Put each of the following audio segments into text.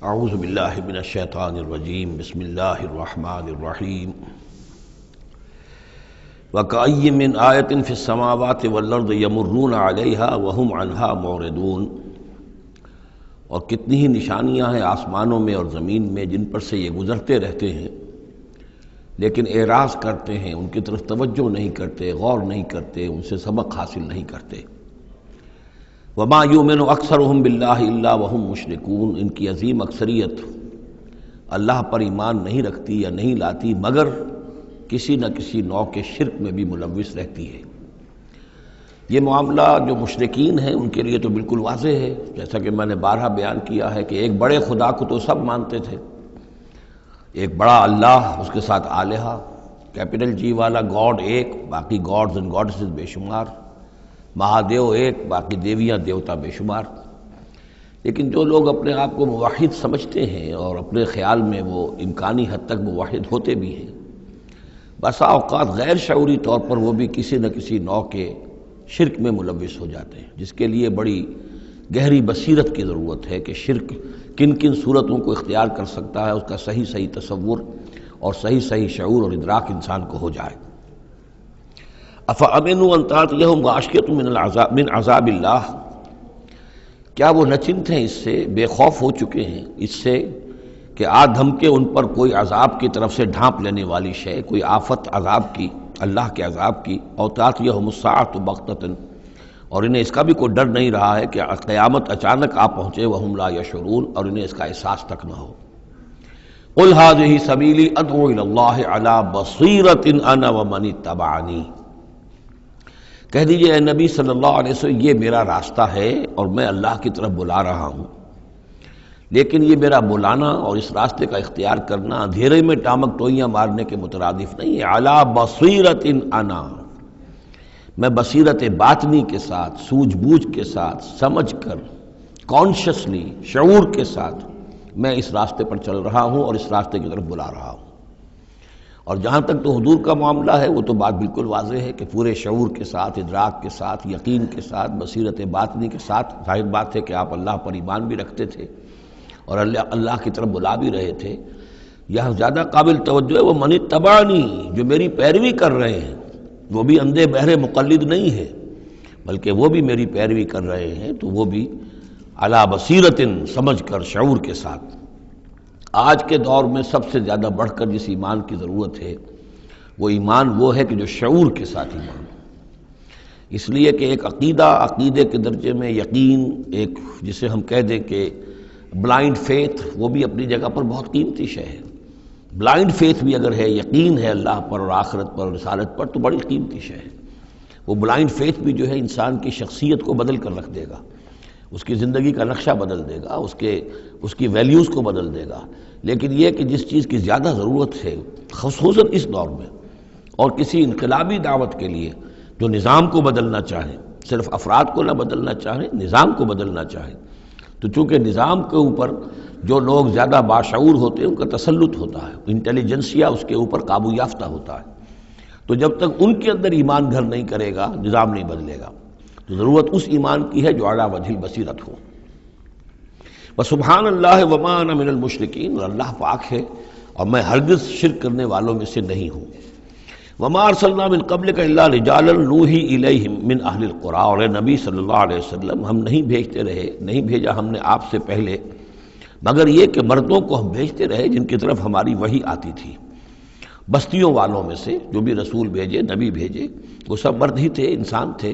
اعوذ باللہ من الشیطان الرجیم بسم اللہ الرحمن الرحیم وَكَأَيٍّ مِّنْ آیَةٍ فِي السَّمَاوَاتِ وَالْأَرْضِ يَمُرُّونَ عَلَيْهَا وَهُمْ عَنْهَا مُعْرِضُونَ، اور کتنی ہی نشانیاں ہیں آسمانوں میں اور زمین میں جن پر سے یہ گزرتے رہتے ہیں لیکن اعراض کرتے ہیں، ان کی طرف توجہ نہیں کرتے، غور نہیں کرتے، ان سے سبق حاصل نہیں کرتے۔ وَمَا يُؤْمِنُ أَكْثَرُهُم بِاللَّهِ إِلَّا وَهُم مُشْرِكُونَ، ان کی عظیم اکثریت اللہ پر ایمان نہیں رکھتی یا نہیں لاتی مگر کسی نہ کسی نوع کے شرک میں بھی ملوث رہتی ہے۔ یہ معاملہ جو مشرکین ہیں ان کے لیے تو بالکل واضح ہے، جیسا کہ میں نے بارہا بیان کیا ہے کہ ایک بڑے خدا کو تو سب مانتے تھے، ایک بڑا اللہ، اس کے ساتھ آلہہ، کیپٹل جی والا گاڈ ایک، باقی گاڈز اینڈ گاڈسز بے شمار، مہادیو ایک، باقی دیویاں دیوتا بے شمار۔ لیکن جو لوگ اپنے آپ کو موحد سمجھتے ہیں اور اپنے خیال میں وہ امکانی حد تک موحد ہوتے بھی ہیں، بسا اوقات غیر شعوری طور پر وہ بھی کسی نہ کسی نوع کے شرک میں ملوث ہو جاتے ہیں، جس کے لیے بڑی گہری بصیرت کی ضرورت ہے کہ شرک کن کن صورتوں کو اختیار کر سکتا ہے، اس کا صحیح تصور اور صحیح شعور اور ادراک انسان کو ہو جائے۔ افامنوا ان تاتیہم غاشیۃ من عذاب اللہ، کیا وہ نہ چنت ہیں، اس سے بے خوف ہو چکے ہیں اس سے کہ دھمکے ان پر کوئی عذاب کی طرف سے ڈھانپ لینے والی شے، کوئی آفت عذاب کی، اللہ کے عذاب کی، او تاتیہم الساعۃ بغتۃ، اور انہیں اس کا بھی کوئی ڈر نہیں رہا ہے کہ قیامت اچانک آ پہنچے، وہم لا یشعرون، اور انہیں اس کا احساس تک نہ ہو۔ قل ھذہ سبیلی ادعو الی اللہ علی بصیرۃ انا ومن اتبعنی، کہہ دیجئے اے نبی صلی اللہ علیہ وسلم، یہ میرا راستہ ہے اور میں اللہ کی طرف بلا رہا ہوں، لیکن یہ میرا بلانا اور اس راستے کا اختیار کرنا اندھیرے میں ٹامک ٹوئیاں مارنے کے مترادف نہیں ہے۔ علی بصیرۃ انا، میں بصیرت باطنی کے ساتھ، سوجھ بوجھ کے ساتھ، سمجھ کر، کانشسلی، شعور کے ساتھ میں اس راستے پر چل رہا ہوں اور اس راستے کی طرف بلا رہا ہوں۔ اور جہاں تک تو حضور کا معاملہ ہے وہ تو بات بالکل واضح ہے کہ پورے شعور کے ساتھ، ادراک کے ساتھ، یقین کے ساتھ، بصیرت باطنی کے ساتھ، ظاہر بات ہے کہ آپ اللہ پر ایمان بھی رکھتے تھے اور اللہ کی طرف بلا بھی رہے تھے۔ یہاں زیادہ قابل توجہ ہے وہ من اتبعنی، جو میری پیروی کر رہے ہیں، وہ بھی اندھے بہرے مقلد نہیں ہے بلکہ وہ بھی میری پیروی کر رہے ہیں، تو وہ بھی علی بصیرت، سمجھ کر، شعور کے ساتھ۔ آج کے دور میں سب سے زیادہ بڑھ کر جس ایمان کی ضرورت ہے وہ ایمان وہ ہے کہ جو شعور کے ساتھ ایمان ہو، اس لیے کہ ایک عقیدے کے درجے میں یقین، ایک جسے ہم کہہ دیں کہ بلائنڈ فیتھ، وہ بھی اپنی جگہ پر بہت قیمتی شے ہے۔ بلائنڈ فیتھ بھی اگر ہے، یقین ہے اللہ پر اور آخرت پر اور رسالت پر، تو بڑی قیمتی شے ہے۔ وہ بلائنڈ فیتھ بھی جو ہے انسان کی شخصیت کو بدل کر رکھ دے گا، اس کی زندگی کا نقشہ بدل دے گا، اس کی ویلیوز کو بدل دے گا۔ لیکن یہ کہ جس چیز کی زیادہ ضرورت ہے خصوصاً اس دور میں، اور کسی انقلابی دعوت کے لیے جو نظام کو بدلنا چاہیں، صرف افراد کو نہ بدلنا چاہیں، نظام کو بدلنا چاہیں، تو چونکہ نظام کے اوپر جو لوگ زیادہ باشعور ہوتے ہیں ان کا تسلط ہوتا ہے، انٹیلیجنسیا اس کے اوپر قابو یافتہ ہوتا ہے، تو جب تک ان کے اندر ایمان گھر نہیں کرے گا نظام نہیں بدلے گا۔ تو ضرورت اس ایمان کی ہے جو اعلیٰ وجہ البصیرت ہو۔ وسبحان اللہ وما انا من المشرکین، اور اللہ پاک ہے اور میں ہرگز شرک کرنے والوں میں سے نہیں ہوں۔ وما ارسلنا من قبلک الا رجالا نوحی الیہم من اہل القری، اور اے نبی صلی اللہ علیہ وسلم، ہم نہیں بھیجا ہم نے آپ سے پہلے مگر یہ کہ مردوں کو ہم بھیجتے رہے جن کی طرف ہماری وحی آتی تھی، بستیوں والوں میں سے جو بھی رسول بھیجے، نبی بھیجے، وہ سب مرد ہی تھے، انسان تھے۔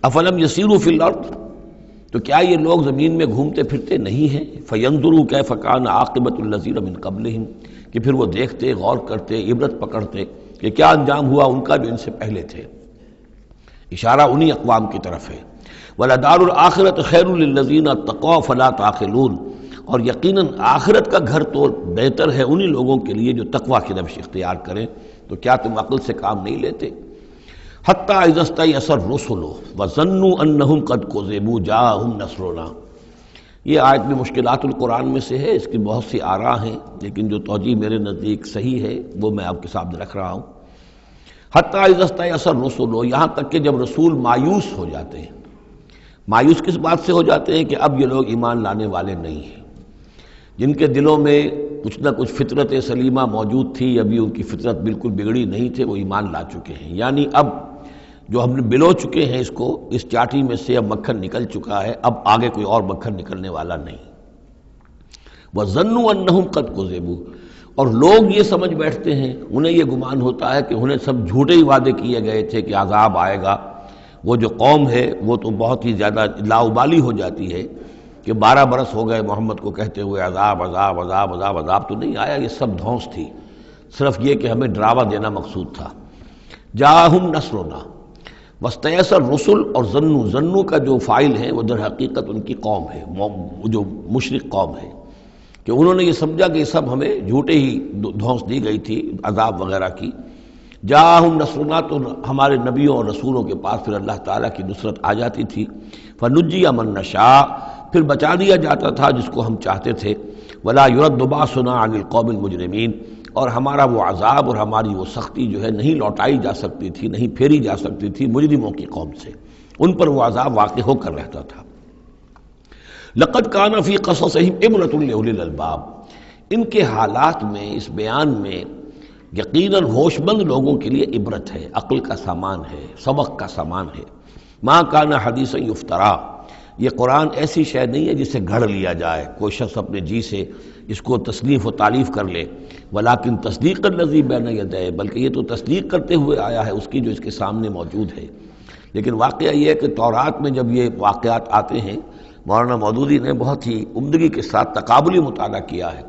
افلم یسیروا فی الارض، تو کیا یہ لوگ زمین میں گھومتے پھرتے نہیں ہیں؟ فینظروا کیف کان عاقبۃ الذین من قبلہم، کہ پھر وہ دیکھتے، غور کرتے، عبرت پکڑتے کہ کیا انجام ہوا ان کا جو ان سے پہلے تھے۔ اشارہ انہی اقوام کی طرف ہے۔ وَلَدَارُ الْآخِرَةُ خَيْرٌ لِلَّذِينَ اتَّقَوْا فَلَا تَعْقِلُونَ، اور یقیناً آخرت کا گھر تو بہتر ہے انہی لوگوں کے لیے جو تقویٰ کی روش اختیار کریں، تو کیا تم عقل سے کام نہیں لیتے؟ حتیٰ اذا استیأس الرسل وظنوا انہم قد کذبوا جاءہم نصرنا، یہ آیت بھی مشکلات القرآن میں سے ہے، اس کی بہت سی آراء ہیں، لیکن جو توجیہ میرے نزدیک صحیح ہے وہ میں آپ کے سامنے رکھ رہا ہوں۔ حتیٰ اذا استیأس الرسل، یہاں تک کہ جب رسول مایوس ہو جاتے ہیں۔ مایوس کس بات سے ہو جاتے ہیں؟ کہ اب یہ لوگ ایمان لانے والے نہیں ہیں، جن کے دلوں میں کچھ نہ کچھ فطرت سلیمہ موجود تھی، ابھی ان کی فطرت بالکل بگڑی نہیں تھے، وہ ایمان لا چکے ہیں۔ یعنی اب جو ہم نے بلو چکے ہیں اس کو، اس چاٹی میں سے اب مکھن نکل چکا ہے، اب آگے کوئی اور مکھن نکلنے والا نہیں۔ وَظَنُّوا أَنَّهُمْ قَدْ كُذِبُوا، اور لوگ یہ سمجھ بیٹھتے ہیں، انہیں یہ گمان ہوتا ہے کہ انہیں سب جھوٹے ہی وعدے کیے گئے تھے کہ عذاب آئے گا۔ وہ جو قوم ہے وہ تو بہت ہی زیادہ لاؤبالی ہو جاتی ہے کہ 12 برس ہو گئے محمد کو کہتے ہوئے عذاب عذاب عذاب عذاب، عذاب تو نہیں آیا، یہ سب دھونس تھی، صرف یہ کہ ہمیں ڈراوا دینا مقصود تھا۔ جاءہم نصرنا واستیأس الرسل، اور ظنو کا جو فاعل ہے وہ در حقیقت ان کی قوم ہے، جو مشرک قوم ہے، کہ انہوں نے یہ سمجھا کہ یہ سب ہمیں جھوٹے ہی دھونس دی گئی تھی عذاب وغیرہ کی۔ جاءہم نصرنا، تو ہمارے نبیوں اور رسولوں کے پاس پھر اللہ تعالیٰ کی نصرت آ جاتی تھی۔ فنجی من نشاء، پھر بچا دیا جاتا تھا جس کو ہم چاہتے تھے۔ ولا يرد باسنا عن القوم المجرمین، اور ہمارا وہ عذاب اور ہماری وہ سختی جو ہے نہیں لوٹائی جا سکتی تھی، نہیں پھیری جا سکتی تھی مجرموں کی قوم سے، ان پر وہ عذاب واقع ہو کر رہتا تھا۔ لقد کان فی قصصہم عبرۃ لأولی الالباب، ان کے حالات میں، اس بیان میں یقیناً ہوش مند لوگوں کے لیے عبرت ہے، عقل کا سامان ہے، سبق کا سامان ہے۔ ما کان حدیثا یفترا، یہ قرآن ایسی شے نہیں ہے جسے گھڑ لیا جائے، کوئی شخص اپنے جی سے اس کو تصنیف و تعلیف کر لے، ولیکن تصدیق الذی بین یدیہ، بلکہ یہ تو تصدیق کرتے ہوئے آیا ہے اس کی جو اس کے سامنے موجود ہے۔ لیکن واقعہ یہ ہے کہ تورات میں جب یہ واقعات آتے ہیں، مولانا مودودی نے بہت ہی عمدگی کے ساتھ تقابلی مطالعہ کیا ہے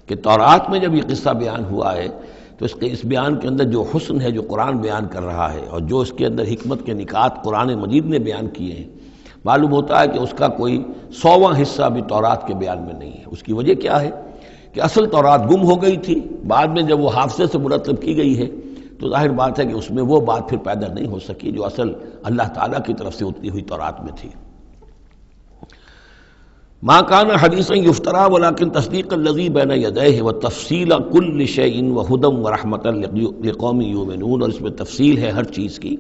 کہ تورات میں جب یہ قصہ بیان ہوا ہے تو اس بیان کے اندر جو حسن ہے جو قرآن بیان کر رہا ہے، اور جو اس کے اندر حکمت کے نکات قرآن مجید نے بیان کیے ہیں، معلوم ہوتا ہے کہ اس کا کوئی 100واں حصہ بھی تورات کے بیان میں نہیں ہے۔ اس کی وجہ کیا ہے کہ اصل تورات گم ہو گئی تھی، بعد میں جب وہ حافظے سے مرتب کی گئی ہے تو ظاہر بات ہے کہ اس میں وہ بات پھر پیدا نہیں ہو سکی جو اصل اللہ تعالیٰ کی طرف سے اتری ہوئی تورات میں تھی۔ ما کان حدیثا یفترا ولکن تصدیق الذی بین یدیہ وتفصیل کل شیء وہدی ورحمۃ لقوم یؤمنون، اور اس میں تفصیل ہے ہر چیز کی،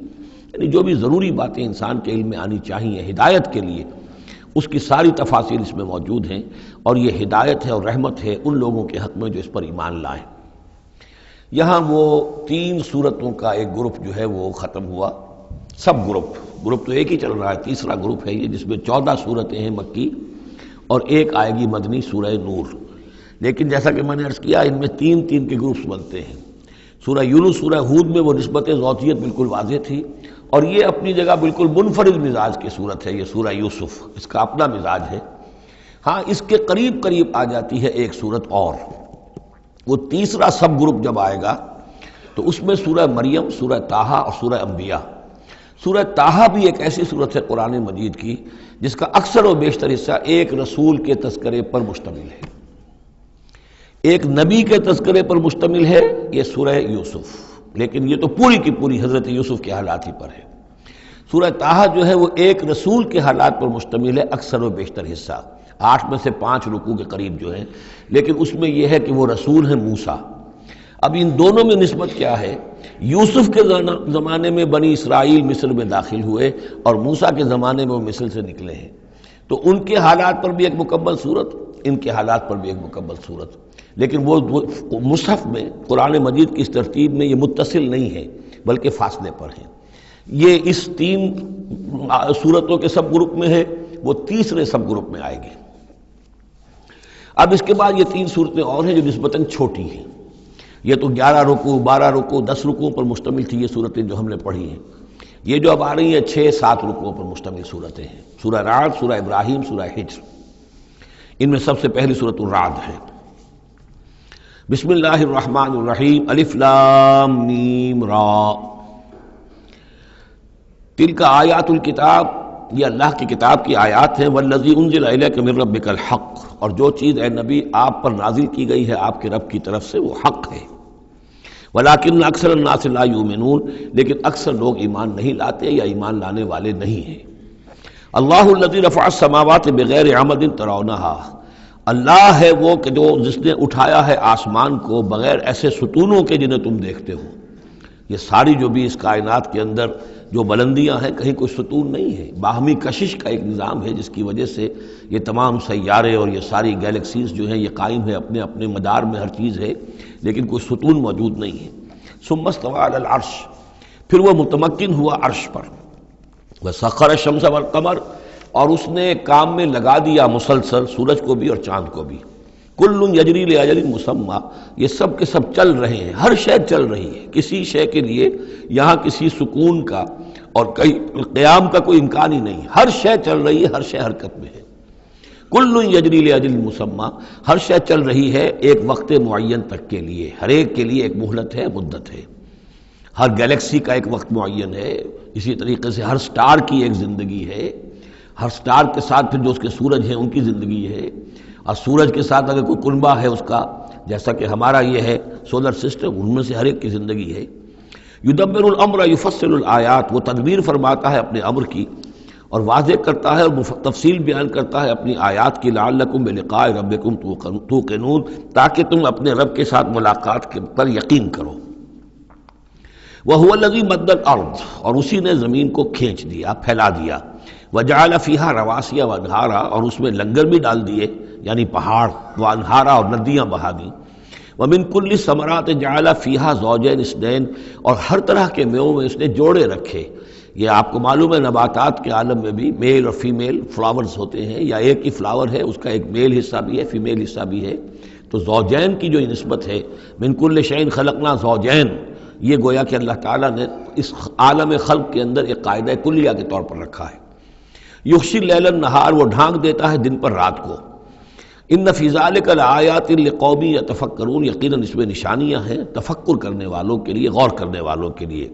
یعنی جو بھی ضروری باتیں انسان کے علم میں آنی چاہیے ہدایت کے لیے، اس کی ساری تفاصیل اس میں موجود ہیں، اور یہ ہدایت ہے اور رحمت ہے ان لوگوں کے حق میں جو اس پر ایمان لائیں۔ یہاں وہ 3 سورتوں کا ایک گروپ جو ہے وہ ختم ہوا، سب گروپ تو ایک ہی چل رہا ہے، تیسرا گروپ ہے یہ جس میں 14 سورتیں ہیں مکی اور ایک آئے گی مدنی سورہ نور۔ لیکن جیسا کہ میں نے عرض کیا ان میں 3 کے گروپس بنتے ہیں۔ سورہ یونس، سورہ ہود میں وہ نسبت ذاتیت بالکل واضح تھی، اور یہ اپنی جگہ بالکل منفرد مزاج کی صورت ہے، یہ سورہ یوسف اس کا اپنا مزاج ہے۔ ہاں اس کے قریب آ جاتی ہے ایک صورت اور، وہ تیسرا سب گروپ جب آئے گا تو اس میں سورہ مریم، سورہ طٰہٰ اور سورہ انبیاء۔ سورہ طٰہٰ بھی ایک ایسی صورت ہے قرآن مجید کی جس کا اکثر و بیشتر حصہ ایک رسول کے تذکرے پر مشتمل ہے، ایک نبی کے تذکرے پر مشتمل ہے، یہ سورہ یوسف، لیکن یہ تو پوری کی پوری حضرت یوسف کے حالات ہی پر ہے۔ سورہ طٰہٰ جو ہے وہ ایک رسول کے حالات پر مشتمل ہے، اکثر و بیشتر حصہ 8 میں سے 5 رکوع کے قریب جو ہیں، لیکن اس میں یہ ہے کہ وہ رسول ہیں موسیٰ۔ اب ان دونوں میں نسبت کیا ہے؟ یوسف کے زمانے میں بنی اسرائیل مصر میں داخل ہوئے اور موسیٰ کے زمانے میں وہ مصر سے نکلے ہیں، تو ان کے حالات پر بھی ایک مکمل صورت، ان کے حالات پر بھی ایک مکمل صورت، لیکن وہ مصحف میں قرآن مجید کی اس ترتیب میں یہ متصل نہیں ہے بلکہ فاصلے پر ہیں۔ یہ اس 3 صورتوں کے سب گروپ میں ہے، وہ تیسرے سب گروپ میں آئے گی۔ اب اس کے بعد یہ 3 صورتیں اور ہیں جو نسبتاً چھوٹی ہیں، یہ تو 11 رکوع 12 رکوع 10 رکوعوں پر مشتمل تھی یہ صورتیں جو ہم نے پڑھی ہیں۔ یہ جو اب آ رہی ہیں 6-7 رکوعوں پر مشتمل صورتیں ہیں، سورہ رعد، سورہ ابراہیم، سورہ حجر۔ ان میں سب سے پہلی سورۃ الرعد ہے۔ بسم اللہ الرحمن الرحیم، الف لام میم را، تلک آیات الکتاب، یہ اللہ کی کتاب کی آیات ہیں، والذی انزل الیک من ربک الحق، اور جو چیز اے نبی آپ پر نازل کی گئی ہے آپ کے رب کی طرف سے وہ حق ہے۔ ولیکن اکثر الناس لا یؤمنون، لیکن اکثر لوگ ایمان نہیں لاتے یا ایمان لانے والے نہیں ہیں۔ اللہ الذی رفع السماوات بغیر عمد ترونہا، اللہ ہے وہ کہ جو جس نے اٹھایا ہے آسمان کو بغیر ایسے ستونوں کے جنہیں تم دیکھتے ہو۔ یہ ساری جو بھی اس کائنات کے اندر جو بلندیاں ہیں کہیں کوئی ستون نہیں ہے، باہمی کشش کا ایک نظام ہے جس کی وجہ سے یہ تمام سیارے اور یہ ساری گیلیکسیز جو ہیں یہ قائم ہے، اپنے اپنے مدار میں ہر چیز ہے، لیکن کوئی ستون موجود نہیں ہے۔ ثم استوى علی العرش، پھر وہ متمکن ہوا عرش پر۔ وسخر الشمس والقمر، اور اس نے کام میں لگا دیا مسلسل سورج کو بھی اور چاند کو بھی۔ کل یجری لاجل مسمى، یہ سب کے سب چل رہے ہیں، ہر شے چل رہی ہے، کسی شے کے لیے یہاں کسی سکون کا اور کئی قیام کا کوئی امکان ہی نہیں، ہر شے چل رہی ہے، ہر شے حرکت میں ہے۔ کل یجری لاجل مسمى، ہر شے چل رہی ہے ایک وقت معین تک کے لیے، ہر ایک کے لیے ایک مہلت ہے، مدت ہے۔ ہر گیلیکسی کا ایک وقت معین ہے، اسی طریقے سے ہر سٹار کی ایک زندگی ہے، ہر سٹار کے ساتھ پھر جو اس کے سورج ہیں ان کی زندگی ہے، اور سورج کے ساتھ اگر کوئی کنبہ ہے اس کا، جیسا کہ ہمارا یہ ہے سولر سسٹم، ان میں سے ہر ایک کی زندگی ہے۔ یدبر الامر یفصل الآیات، وہ تدبیر فرماتا ہے اپنے امر کی اور واضح کرتا ہے اور تفصیل بیان کرتا ہے اپنی آیات کی، لعلکم بلقاء ربکم توقنون، تاکہ تم اپنے رب کے ساتھ ملاقات پر یقین کرو۔ وَهُوَ الَّذِي مَدَّ الْأَرْضَ، اور اسی نے زمین کو کھینچ دیا، پھیلا دیا۔ وَجَعَلَ فِيهَا رَوَاسِيَ وَأَنْهَارًا، اور اس میں لنگر بھی ڈال دیے، یعنی پہاڑ، وَأَنْهَارًا، اور ندیاں بہا دیں۔ وَمِن كُلِّ الثَّمَرَاتِ جَعَلَ فِيهَا زَوْجَيْنِ اثْنَيْنِ، اور ہر طرح کے میووں میں اس نے جوڑے رکھے۔ یہ آپ کو معلوم ہے نباتات کے عالم میں بھی میل اور فیمیل فلاورز ہوتے ہیں، یا ایک ہی فلاور ہے اس کا ایک میل حصہ بھی ہے، فیمیل حصہ بھی ہے، تو زوجین کی جو نسبت ہے، من كُلِّ شَيْءٍ خَلَقْنَا زَوْجَيْن، یہ گویا کہ اللہ تعالیٰ نے اس عالم خلق کے اندر ایک قاعدہ کلیہ کے طور پر رکھا ہے۔ یغشی اللیل النہار، وہ ڈھانک دیتا ہے دن پر رات کو۔ ان فی ذلک لآیات لقوم یتفکرون، یقیناً اس میں نشانیاں ہیں تفکر کرنے والوں کے لیے، غور کرنے والوں کے لیے۔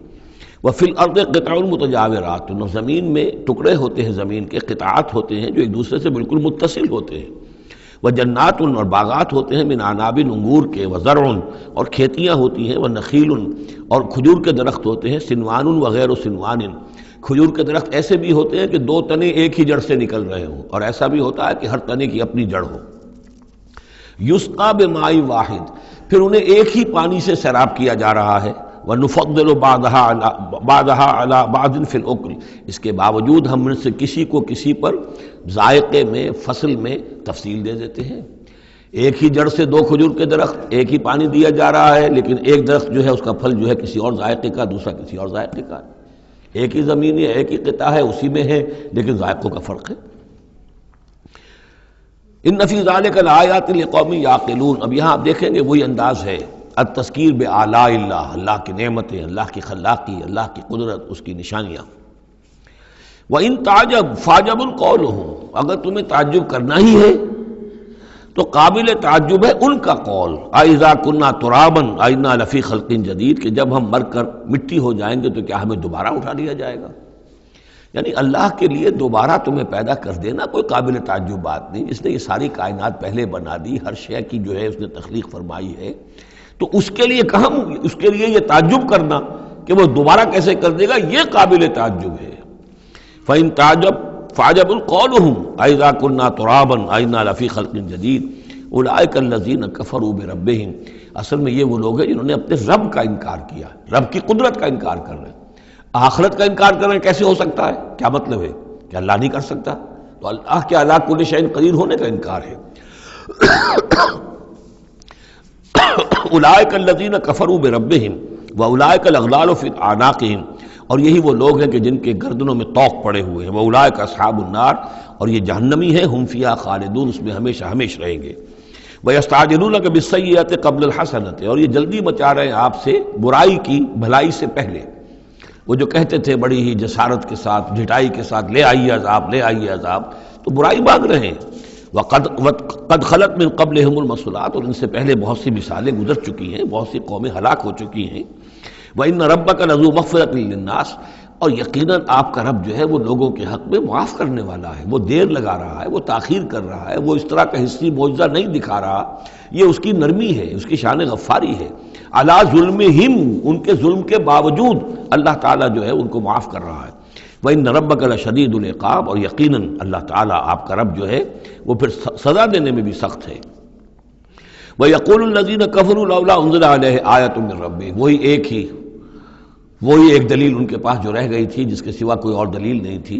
وفی الارض قطع متجاورات، زمین میں ٹکڑے ہوتے ہیں، زمین کے قطعات ہوتے ہیں جو ایک دوسرے سے بالکل متصل ہوتے ہیں۔ وجنات، اور باغات ہوتے ہیں، من عناب، انگور کے، وزرع، اور کھیتیاں ہوتی ہیں، ونخیل، اور کھجور کے درخت ہوتے ہیں، سنوان وغیر سنوان، کھجور کے درخت ایسے بھی ہوتے ہیں کہ دو تنے ایک ہی جڑ سے نکل رہے ہوں، اور ایسا بھی ہوتا ہے کہ ہر تنے کی اپنی جڑ ہو۔ یسقا بماء واحد، پھر انہیں ایک ہی پانی سے سیراب کیا جا رہا ہے۔ ونفضل بعضها على بعض في الاكل، اس کے باوجود ہم ان سے کسی کو کسی پر ذائقے میں، فصل میں تفصیل دے دیتے ہیں۔ ایک ہی جڑ سے دو کھجور کے درخت، ایک ہی پانی دیا جا رہا ہے، لیکن ایک درخت جو ہے اس کا پھل جو ہے کسی اور ذائقے کا، دوسرا کسی اور ذائقے کا۔ ایک ہی زمین ہے، ایک ہی قطعہ ہے، اسی میں ہے، لیکن ذائقوں کا فرق ہے۔ ان فی ذلک لآیات لقوم یعقلون، اب یہاں آپ دیکھیں گے وہی انداز ہے، التذکیر بآلاء اللہ، اللہ کی نعمتیں، اللہ کی خلاقی، اللہ کی قدرت، اس کی نشانیاں۔ وَإِن تَعْجَبْ فَعْجَبٌ قَوْلُهُمْ، اگر تمہیں تعجب کرنا ہی ہے تو قابل تعجب ہے ان کا قول، أَإِذَا كُنَّا تُرَابًا أَإِنَّا لَفِي خَلْقٍ جَدِيدٍ، کہ جب ہم مر کر مٹی ہو جائیں گے تو کیا ہمیں دوبارہ اٹھا لیا جائے گا؟ یعنی اللہ کے لیے دوبارہ تمہیں پیدا کر دینا کوئی قابل تعجب بات نہیں، اس نے یہ ساری کائنات پہلے بنا دی، ہر شے کی جو ہے اس نے تخلیق فرمائی ہے، تو اس کے لیے کہاں، اس کے لیے یہ تعجب کرنا کہ وہ دوبارہ کیسے کر دے گا، یہ قابل تعجب ہے۔ فَإِن تَعْجَبْ فَعْجَبٌ قَوْلُهُمْ أَإِذَا كُنَّا تُرَابًا أَإِنَّا لَفِي خَلْقٍ جَدِيدٍ أُولَٰئِكَ الَّذِينَ كَفَرُوا بِرَبِّهِمْ، اصل میں یہ وہ لوگ ہیں جنہوں نے اپنے رب کا انکار کیا، رب کی قدرت کا انکار کر رہے ہیں۔ آخرت کا انکار کر رہے ہیں، کیسے ہو سکتا ہے؟ کیا مطلب ہے کہ اللہ نہیں کر سکتا؟ تو اللہ کے علی کل شیء قدیر ہونے کا انکار ہے۔ اولئک الذین کفروا بربہم واولئک الاغلال فی اعناقہم، اور یہی وہ لوگ ہیں کہ جن کے گردنوں میں طوق پڑے ہوئے ہیں۔ واولئک اصحاب النار، اور یہ جہنمی ہیں، ہم فیہا خالدون، اس میں ہمیشہ ہمیشہ رہیں گے۔ ویستعجلونک بالسیئۃ قبل الحسنۃ، اور یہ جلدی مچا رہے ہیں آپ سے برائی کی بھلائی سے پہلے۔ وہ جو کہتے تھے بڑی ہی جسارت کے ساتھ، ڈھٹائی کے ساتھ، لے آئیے عذاب، لے آئیے عذاب، تو برائی بھاگ رہے ہیں۔ قد خلت من قبلہم المثلات، اور ان سے پہلے بہت سی مثالیں گزر چکی ہیں، بہت سی قومیں ہلاک ہو چکی ہیں۔ وَإِنَّ رَبَّكَ لَذُو مَغْفِرَةٍ لِلنَّاسِ، اور یقیناً آپ کا رب جو ہے وہ لوگوں کے حق میں معاف کرنے والا ہے، وہ دیر لگا رہا ہے، وہ تاخیر کر رہا ہے، وہ اس طرح کا حصی معجزہ نہیں دکھا رہا، یہ اس کی نرمی ہے، اس کی شان غفاری ہے۔ علی ظلمہم، ان کے ظلم کے باوجود اللہ تعالیٰ جو ہے ان کو معاف کر رہا ہے۔ وَإِنَّ رَبَّكَ لَشَدِيدُ الْعِقَابِ، اور یقیناً اللہ تعالیٰ آپ کا رب جو ہے وہ پھر سزا دینے میں بھی سخت ہے۔ وَيَقُولُ الَّذِينَ كَفَرُوا لَوْلَا أُنزِلَ عَلَيْهِ آیَةٌ مِّن رَّبِّهِ، وہی ایک ہی وہی ایک دلیل ان کے پاس جو رہ گئی تھی جس کے سوا کوئی اور دلیل نہیں تھی،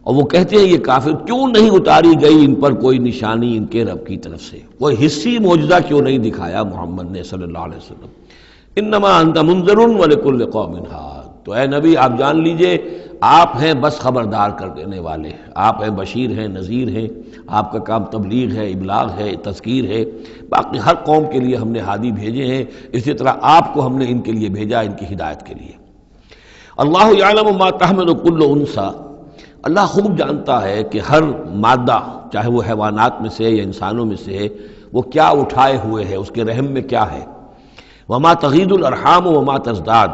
اور وہ کہتے ہیں یہ کافر کیوں نہیں اتاری گئی ان پر کوئی نشانی ان کے رب کی طرف سے، کوئی حصی معجزہ کیوں نہیں دکھایا محمد نے صلی اللہ علیہ وسلم۔ انما انت منذر ولکل قوم ھاد، تو اے نبی آپ جان لیجئے آپ ہیں بس خبردار کر دینے والے، آپ ہیں بشیر ہیں، نذیر ہیں، آپ کا کام تبلیغ ہے، ابلاغ ہے، تذکیر ہے، باقی ہر قوم کے لیے ہم نے ہادی بھیجے ہیں، اسی طرح آپ کو ہم نے ان کے لیے بھیجا، ان کی ہدایت کے لیے۔ اللہ یعلم ما تحمل کل انثی، اللہ خوب جانتا ہے کہ ہر مادہ چاہے وہ حیوانات میں سے یا انسانوں میں سے ہے، وہ کیا اٹھائے ہوئے ہے، اس کے رحم میں کیا ہے۔ وما تغید الارحام وما تزداد،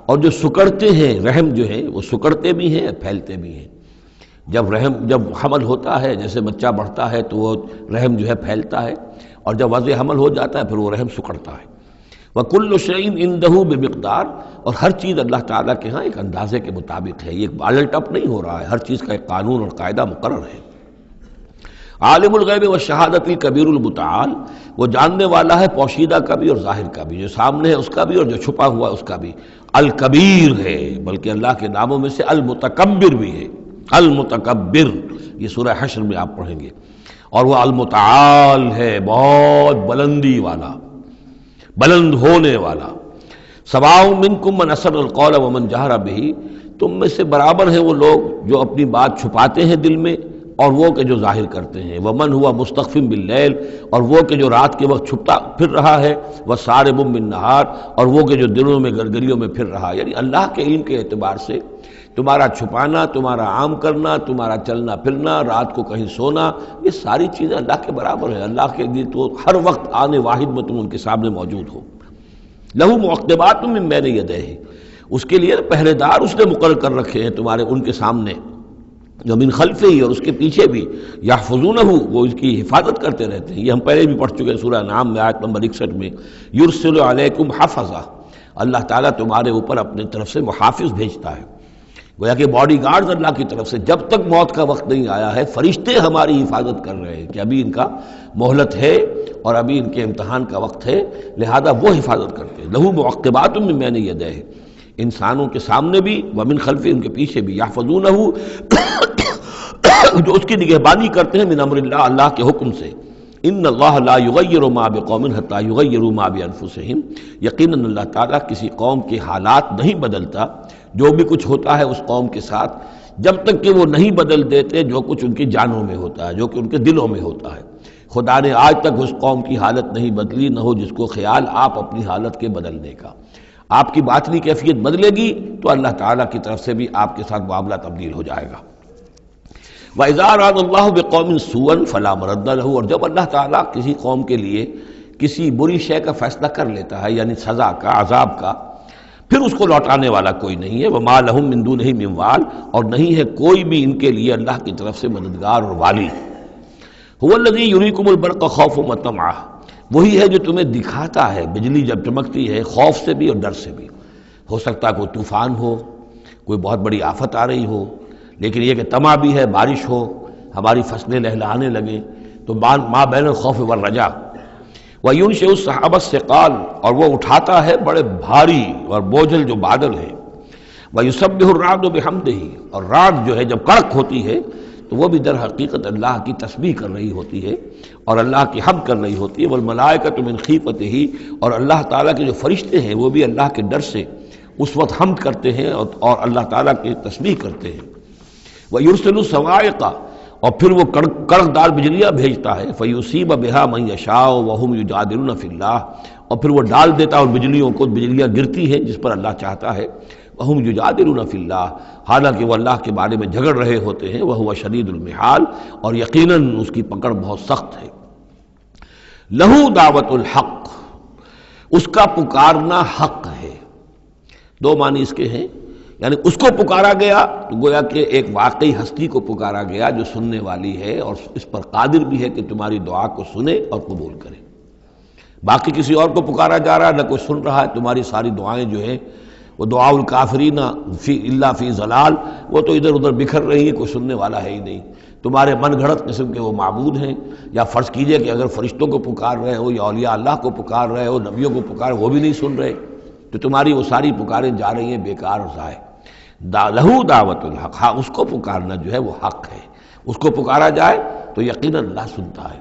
اور جو سکڑتے ہیں رحم جو ہے وہ سکڑتے بھی ہیں پھیلتے بھی ہیں۔ جب حمل ہوتا ہے، جیسے بچہ بڑھتا ہے تو وہ رحم جو ہے پھیلتا ہے، اور جب وضع حمل ہو جاتا ہے پھر وہ رحم سکڑتا ہے۔ وَكُلُّ شَيْءٍ عِندَهُ بِمِقْدَار، اور ہر چیز اللہ تعالیٰ کے ہاں ایک اندازے کے مطابق ہے، یہ الٹ اپ نہیں ہو رہا ہے، ہر چیز کا ایک قانون اور قاعدہ مقرر ہے۔ عالم الغیب والشہادۃ الکبیر المتعال، وہ جاننے والا ہے پوشیدہ کا بھی اور ظاہر کا بھی، جو سامنے ہے اس کا بھی اور جو چھپا ہوا ہے اس کا بھی۔ الکبیر ہے، بلکہ اللہ کے ناموں میں سے المتکبر بھی ہے، المتکبر، یہ سورہ حشر میں آپ پڑھیں گے۔ اور وہ المتعال ہے، بہت بلندی والا، بلند ہونے والا۔ سواء منکم من اسر القول ومن جہر بہ، تم میں سے برابر ہیں وہ لوگ جو اپنی بات چھپاتے ہیں دل میں اور وہ کہ جو ظاہر کرتے ہیں۔ ومن ہوا مستخف باللیل، اور وہ کہ جو رات کے وقت چھپتا پھر رہا ہے، وسارب بالنہار، اور وہ کہ جو دنوں میں گرگریوں میں پھر رہا ہے۔ یعنی اللہ کے علم کے اعتبار سے تمہارا چھپانا، تمہارا عام کرنا، تمہارا چلنا پھرنا، رات کو کہیں سونا، یہ ساری چیزیں اللہ کے برابر ہیں۔ اللہ کے لیے تو ہر وقت آنے واحد میں تم ان کے سامنے موجود ہو۔ لہو معقبات من بین یدیہ، اس کے لیے پہرے دار اس نے مقرر کر رکھے ہیں تمہارے ان کے سامنے، جو من خلفہ ہی، اور اس کے پیچھے بھی، یحفظونہ، وہ اس کی حفاظت کرتے رہتے ہیں۔ یہ ہم پہلے بھی پڑھ چکے ہیں سورہ انعام میں آیت نمبر 61 میں، یرسل علیکم حفظہ، اللہ تعالیٰ تمہارے اوپر اپنی طرف سے محافظ بھیجتا ہے۔ گویا کہ باڈی گارڈز اللہ کی طرف سے، جب تک موت کا وقت نہیں آیا ہے فرشتے ہماری حفاظت کر رہے ہیں کہ ابھی ان کا مہلت ہے اور ابھی ان کے امتحان کا وقت ہے، لہذا وہ حفاظت کرتے ہیں۔ لہو معقبات من بین یدیہ، انسانوں کے سامنے بھی، ومن خلفہ، ان کے پیچھے بھی، یحفظونہ، جو اس کی نگہبانی کرتے ہیں، من امر اللہ، اللہ کے حکم سے۔ ان اللہ لا یغیر ما بقوم حتی یغیروا ما بانفسہم، یقیناً اللہ تعالیٰ کسی قوم کے حالات نہیں بدلتا، جو بھی کچھ ہوتا ہے اس قوم کے ساتھ، جب تک کہ وہ نہیں بدل دیتے جو کچھ ان کی جانوں میں ہوتا ہے، جو کہ ان کے دلوں میں ہوتا ہے۔ خدا نے آج تک اس قوم کی حالت نہیں بدلی، نہ ہو جس کو خیال آپ اپنی حالت کے بدلنے کا۔ آپ کی باطنی کیفیت بدلے گی تو اللہ تعالیٰ کی طرف سے بھی آپ کے ساتھ معاملہ تبدیل ہو جائے گا۔ وَإِذَا أَرَادَ اللَّهُ بِقَوْمٍ سُوءًا فَلَا مَرَدَّ لَهُ، اور جب اللہ تعالیٰ کسی قوم کے لیے کسی بری شے کا فیصلہ کر لیتا ہے، یعنی سزا کا، عذاب کا، پھر اس کو لوٹانے والا کوئی نہیں ہے۔ وَمَا لَهُم مِّن دُونِهِ مِّن وَالٍ، اور نہیں ہے کوئی بھی ان کے لیے اللہ کی طرف سے مددگار اور والی۔ هُوَ الَّذِي يُرِيكُمُ الْبَرْقَ خَوْفًا وَطَمَعًا، وہی ہے جو تمہیں دکھاتا ہے بجلی جب چمکتی ہے، خوف سے بھی اور ڈر سے بھی۔ ہو سکتا ہے کوئی طوفان ہو، کوئی بہت بڑی آفت آ رہی ہو، لیکن یہ کہ طمع بھی ہے، بارش ہو، ہماری فصلیں لہلہانے لگیں، تو ما بین الخوف والرجا۔ وَيُنشِئُ السَّحَابَ الثِّقَالَ، اور وہ اٹھاتا ہے بڑے بھاری اور بوجھل جو بادل ہیں۔ وَيُسَبِّحُ الرَّعْدُ بِحَمْدِهِ، اور رعد جو ہے جب کڑک ہوتی ہے تو وہ بھی در حقیقت اللہ کی تسبیح کر رہی ہوتی ہے اور اللہ کی حمد کر رہی ہوتی ہے۔ وَالْمَلَائِكَةُ مِنْ خِیفَتِهِ، اور اللہ تعالیٰ کے جو فرشتے ہیں وہ بھی اللہ کے ڈر سے اس وقت حمد کرتے ہیں اور اللہ تعالیٰ کی تسبیح کرتے ہیں۔ وَيُرْسِلُ الصَّوَاعِقَ، اور پھر وہ کڑکدار بجلیاں بھیجتا ہے۔ فَيُصِيبَ بِهَا مَن يَشَاءُ وَهُمْ يُجَادِلُونَ فِي اللَّهِ، اور پھر وہ ڈال دیتا ہے بجلیوں کو، بجلیاں گرتی ہیں جس پر اللہ چاہتا ہے۔ وَهُمْ يُجَادِلُونَ فِي اللَّهِ، حالانکہ وہ اللہ کے بارے میں جھگڑ رہے ہوتے ہیں۔ وَهُوَ شَدِيدُ الْمِحَالِ، اور یقیناً اس کی پکڑ بہت سخت ہے۔ لَهُ دعوت الحق، اس کا پکارنا حق ہے۔ دو معنی اس کے ہیں، یعنی اس کو پکارا گیا تو گویا کہ ایک واقعی ہستی کو پکارا گیا جو سننے والی ہے اور اس پر قادر بھی ہے کہ تمہاری دعا کو سنے اور قبول کرے۔ باقی کسی اور کو پکارا جا رہا ہے، نہ کوئی سن رہا ہے، تمہاری ساری دعائیں جو ہیں وہ دعاء الکافرین فی الا فی ضلال، وہ تو ادھر ادھر بکھر رہی ہے، کوئی سننے والا ہے ہی نہیں۔ تمہارے من گھڑت قسم کے وہ معبود ہیں، یا فرض کیجئے کہ اگر فرشتوں کو پکار رہے ہو یا اولیاء اللہ کو پکار رہے ہو، نبیوں کو پکار، وہ بھی نہیں سن رہے، تو تمہاری وہ ساری پکاریں جا رہی ہیں بیکار اور ضائع۔ لہو دعوت الحق، ہاں اس کو پکارنا جو ہے وہ حق ہے، اس کو پکارا جائے تو یقیناً اللہ سنتا ہے۔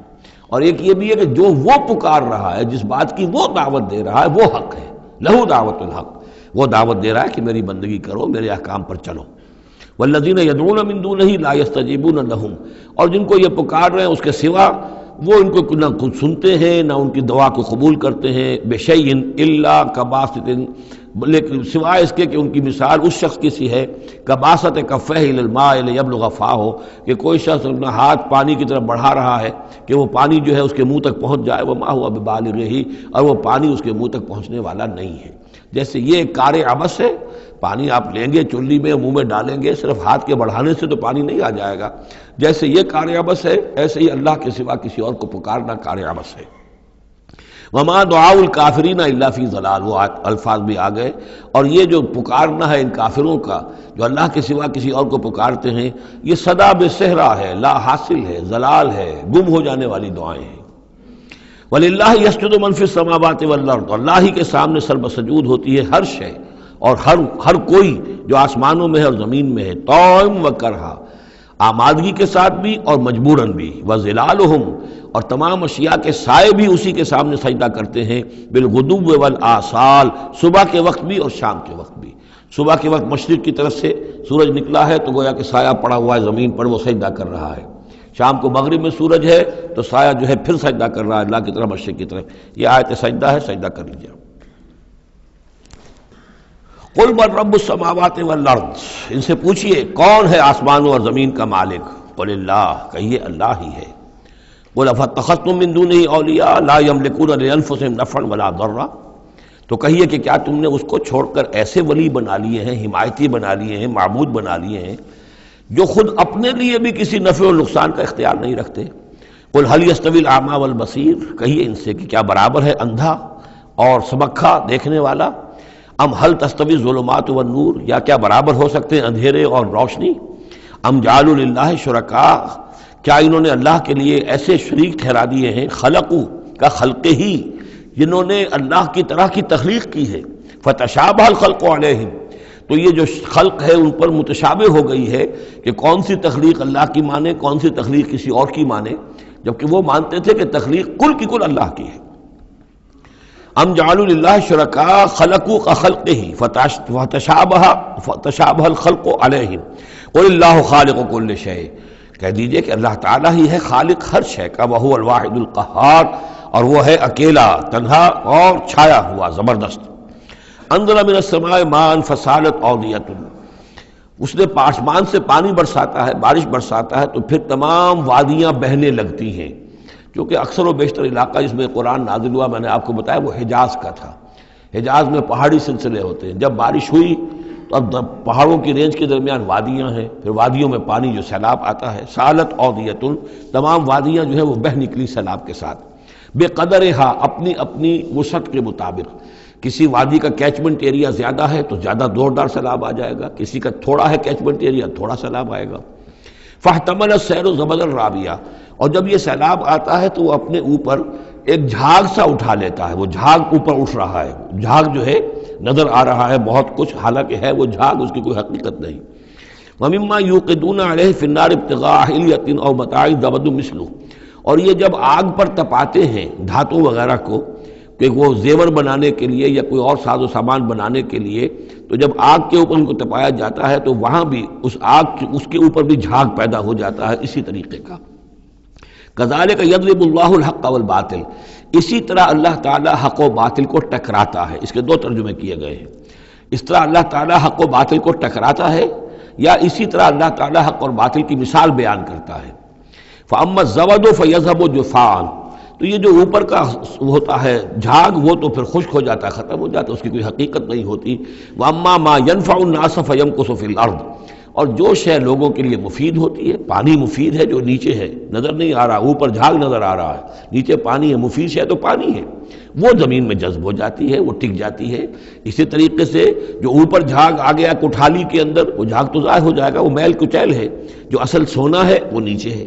اور ایک یہ بھی ہے کہ جو وہ پکار رہا ہے، جس بات کی وہ دعوت دے رہا ہے، وہ حق ہے۔ لہو دعوت الحق، وہ دعوت دے رہا ہے کہ میری بندگی کرو، میرے احکام پر چلو۔ والذین یدعون من دونہ لا یستجیبون لہم، اور جن کو یہ پکار رہے ہیں اس کے سوا، وہ ان کو نہ خود سنتے ہیں نہ ان کی دعا کو قبول کرتے ہیں۔ بشیء الا کباسط، لیکن سوائے اس کے کہ ان کی مثال اس شخص کی سی ہے کباسط کفیہ الی الماء لیبلغ فاہ، کہ کوئی شخص اپنا ہاتھ پانی کی طرف بڑھا رہا ہے کہ وہ پانی جو ہے اس کے منہ تک پہنچ جائے، وما ہوا ببالغہ، اور وہ پانی اس کے منہ تک پہنچنے والا نہیں ہے۔ جیسے یہ ایک کار عبث ہے، پانی آپ لیں گے چلی میں منہ میں ڈالیں گے، صرف ہاتھ کے بڑھانے سے تو پانی نہیں آ جائے گا۔ جیسے یہ کار عبث ہے، ایسے ہی اللہ کے سوا کسی اور کو پکارنا کار عبث ہے۔ وما دعاء الکافرین الا فی ضلال، وہ الفاظ بھی آ گئے۔ اور یہ جو پکارنا ہے ان کافروں کا جو اللہ کے سوا کسی اور کو پکارتے ہیں، یہ صدا بے صحرا ہے، لا حاصل ہے، ضلال ہے، گم ہو جانے والی دعائیں ہیں۔ وَلِلَّهِ يَسْجُدُ مَن فِي السَّمَاوَاتِ وَالْأَرْضِ، اللہ ہی کے سامنے سر بسجود ہوتی ہے ہر شے اور ہر کوئی جو آسمانوں میں ہے اور زمین میں ہے، طوعاً وکرہا، آمادگی کے ساتھ بھی اور مجبوراً بھی، وظلالہم، اور تمام اشیاء کے سائے بھی اسی کے سامنے سجدہ کرتے ہیں، بالغدو والآصال، صبح کے وقت بھی اور شام کے وقت بھی۔ صبح کے وقت مشرق کی طرف سے سورج نکلا ہے تو گویا کہ سایہ پڑا ہوا ہے زمین پر، وہ سجدہ کر رہا ہے۔ شام کو مغرب میں سورج ہے تو سایہ جو ہے پھر سجدہ کر رہا ہے اللہ کی طرف، مشرق کی طرف۔ یہ آیت سجدہ ہے، سجدہ کر لیجیے۔ قل من رب السماوات والارض، ان سے پوچھئے کون ہے آسمانوں اور زمین کا مالک؟ قل اللہ، کہیے اللہ ہی ہے۔ قل افاتخذتم من دونہ اولیاء لا یملکون لانفسہم نفعا ولا ضرا، تو کہیے کہ کیا تم نے اس کو چھوڑ کر ایسے ولی بنا لیے ہیں، حمایتی بنا لیے ہیں، معبود بنا لیے ہیں جو خود اپنے لیے بھی کسی نفع و نقصان کا اختیار نہیں رکھتے؟ قل هل يستوي الاعمى والبصير، کہیے ان سے کہ کیا برابر ہے اندھا اور سمکھا دیکھنے والا؟ ام هل تستوي الظلمات والنور، یا کیا برابر ہو سکتے ہیں اندھیرے اور روشنی؟ ام جعلوا للہ شرکاء، کیا انہوں نے اللہ کے لیے ایسے شریک ٹھہرا دیے ہیں، خلقوا کا خلق ہی، جنہوں نے اللہ کی طرح کی تخلیق کی ہے، فتشابہ الخلق علیہم، تو یہ جو خلق ہے ان پر متشابہ ہو گئی ہے کہ کون سی تخلیق اللہ کی مانے، کون سی تخلیق کسی اور کی مانے، جبکہ وہ مانتے تھے کہ تخلیق کل کی کل اللہ کی ہے۔ ام جعلوا للہ شرکاء خلقوا کخلقہ فتشابہ الخلق علیہم قل اللہ خالق کل شیء، کہہ دیجئے کہ اللہ تعالیٰ ہی ہے خالق ہر شے کا، وہو الواحد القہار، اور وہ ہے اکیلا، تنہا اور چھایا ہوا زبردست۔ انزل من السماء ماء فسالت اودیۃ، اس نے آسمان سے پانی برساتا ہے، بارش برساتا ہے تو پھر تمام وادیاں بہنے لگتی ہیں، کیونکہ اکثر و بیشتر علاقہ جس میں قرآن نازل ہوا میں نے آپ کو بتایا وہ حجاز کا تھا۔ حجاز میں پہاڑی سلسلے ہوتے ہیں، جب بارش ہوئی تو اب پہاڑوں کی رینج کے درمیان وادیاں ہیں، پھر وادیوں میں پانی جو سیلاب آتا ہے، سالت اودیۃ، تمام وادیاں جو ہیں وہ بہہ نکلی سیلاب کے ساتھ، بے قدرہا، اپنی اپنی وسعت کے مطابق۔ کسی وادی کا کیچمنٹ ایریا زیادہ ہے تو زیادہ زوردار سیلاب آ جائے گا، کسی کا تھوڑا ہے کیچمنٹ ایریا، تھوڑا سیلاب آئے گا۔ فاحتمل السیل زبدا رابیہ، اور جب یہ سیلاب آتا ہے تو وہ اپنے اوپر ایک جھاگ سا اٹھا لیتا ہے، وہ جھاگ اوپر اٹھ رہا ہے، جھاگ جو ہے نظر آ رہا ہے بہت کچھ، حالانکہ ہے وہ جھاگ، اس کی کوئی حقیقت نہیں۔ وَمِمَّا يُوقِدُونَ عَلَيْهِ فِي النَّارِ ابْتِغَاءَ حِلْيَةٍ أَوْ مَتَاعٍ زَبَدٌ مِثْلُهُ، اور یہ جب آگ پر تپاتے ہیں دھاتوں وغیرہ کو کہ وہ زیور بنانے کے لیے یا کوئی اور ساز و سامان بنانے کے لیے، تو جب آگ کے اوپر ان کو تپایا جاتا ہے تو وہاں بھی اس آگ اس کے اوپر بھی جھاگ پیدا ہو جاتا ہے اسی طریقے کا۔ کذالک یضرب اللہ الحق والباطل، اسی طرح اللہ تعالیٰ حق و باطل کو ٹکراتا ہے۔ اس کے دو ترجمے کیے گئے ہیں، اس طرح اللہ تعالیٰ حق و باطل کو ٹکراتا ہے، یا اسی طرح اللہ تعالیٰ حق اور باطل کی مثال بیان کرتا ہے۔ فَأَمَّا الزَّبَدُ فَيَذْهَبُ جُفَاءً، تو یہ جو اوپر کا ہوتا ہے جھاگ وہ تو پھر خشک ہو جاتا ہے، ختم ہو جاتا ہے، اس کی کوئی حقیقت نہیں ہوتی۔ وَأَمَّا مَا يَنْفَعُ النَّاسَ فَيَمْكُثُ فِي الْأَرْضِ، اور جو شے لوگوں کے لیے مفید ہوتی ہے، پانی مفید ہے جو نیچے ہے نظر نہیں آ رہا، اوپر جھاگ نظر آ رہا ہے، نیچے پانی ہے، مفید شے تو پانی ہے، وہ زمین میں جذب ہو جاتی ہے، وہ ٹک جاتی ہے۔ اسی طریقے سے جو اوپر جھاگ آ گیا کوٹھالی کے اندر، وہ جھاگ تو ضائع ہو جائے گا، وہ میل کچیل ہے، جو اصل سونا ہے وہ نیچے ہے۔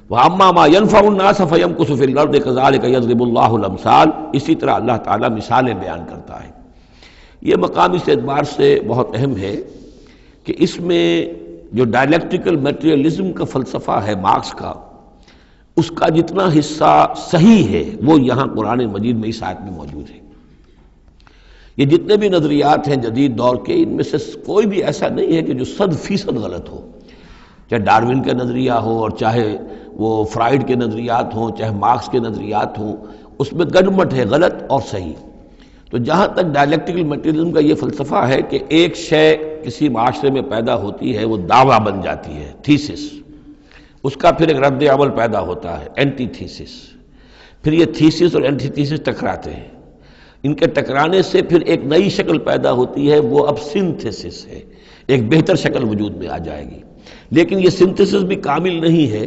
وَأَمَّا مَا يَنْفَعُ النَّاسَ فَيَمْكُثُ فِي الْأَرْضِ كَذَلِكَ يَضْرِبُ اللَّهُ الْأَمْثَالَ، اسی طرح اللہ تعالیٰ مثالیں بیان کرتا ہے۔ یہ مقام اس اعتبار سے بہت اہم ہے کہ اس میں جو ڈائلیکٹیکل میٹریلزم کا فلسفہ ہے مارکس کا، اس کا جتنا حصہ صحیح ہے وہ یہاں قرآن مجید میں اس آیت میں موجود ہے۔ یہ جتنے بھی نظریات ہیں جدید دور کے، ان میں سے کوئی بھی ایسا نہیں ہے کہ جو 100% غلط ہو، چاہے ڈارون کا نظریہ ہو اور چاہے وہ فرائیڈ کے نظریات ہوں، چاہے مارکس کے نظریات ہوں، اس میں گڈمٹ ہے غلط اور صحیح۔ تو جہاں تک ڈائلیکٹیکل میٹریلزم کا یہ فلسفہ ہے کہ ایک شے کسی معاشرے میں پیدا ہوتی ہے، وہ دعویٰ بن جاتی ہے، تھیسس، اس کا پھر ایک رد عمل پیدا ہوتا ہے، اینٹی تھیسس، پھر یہ تھیسس اور اینٹی تھیسس ٹکراتے ہیں، ان کے ٹکرانے سے پھر ایک نئی شکل پیدا ہوتی ہے، وہ اب سنتھسس ہے، ایک بہتر شکل وجود میں آ جائے گی۔ لیکن یہ سنتھسس بھی کامل نہیں ہے،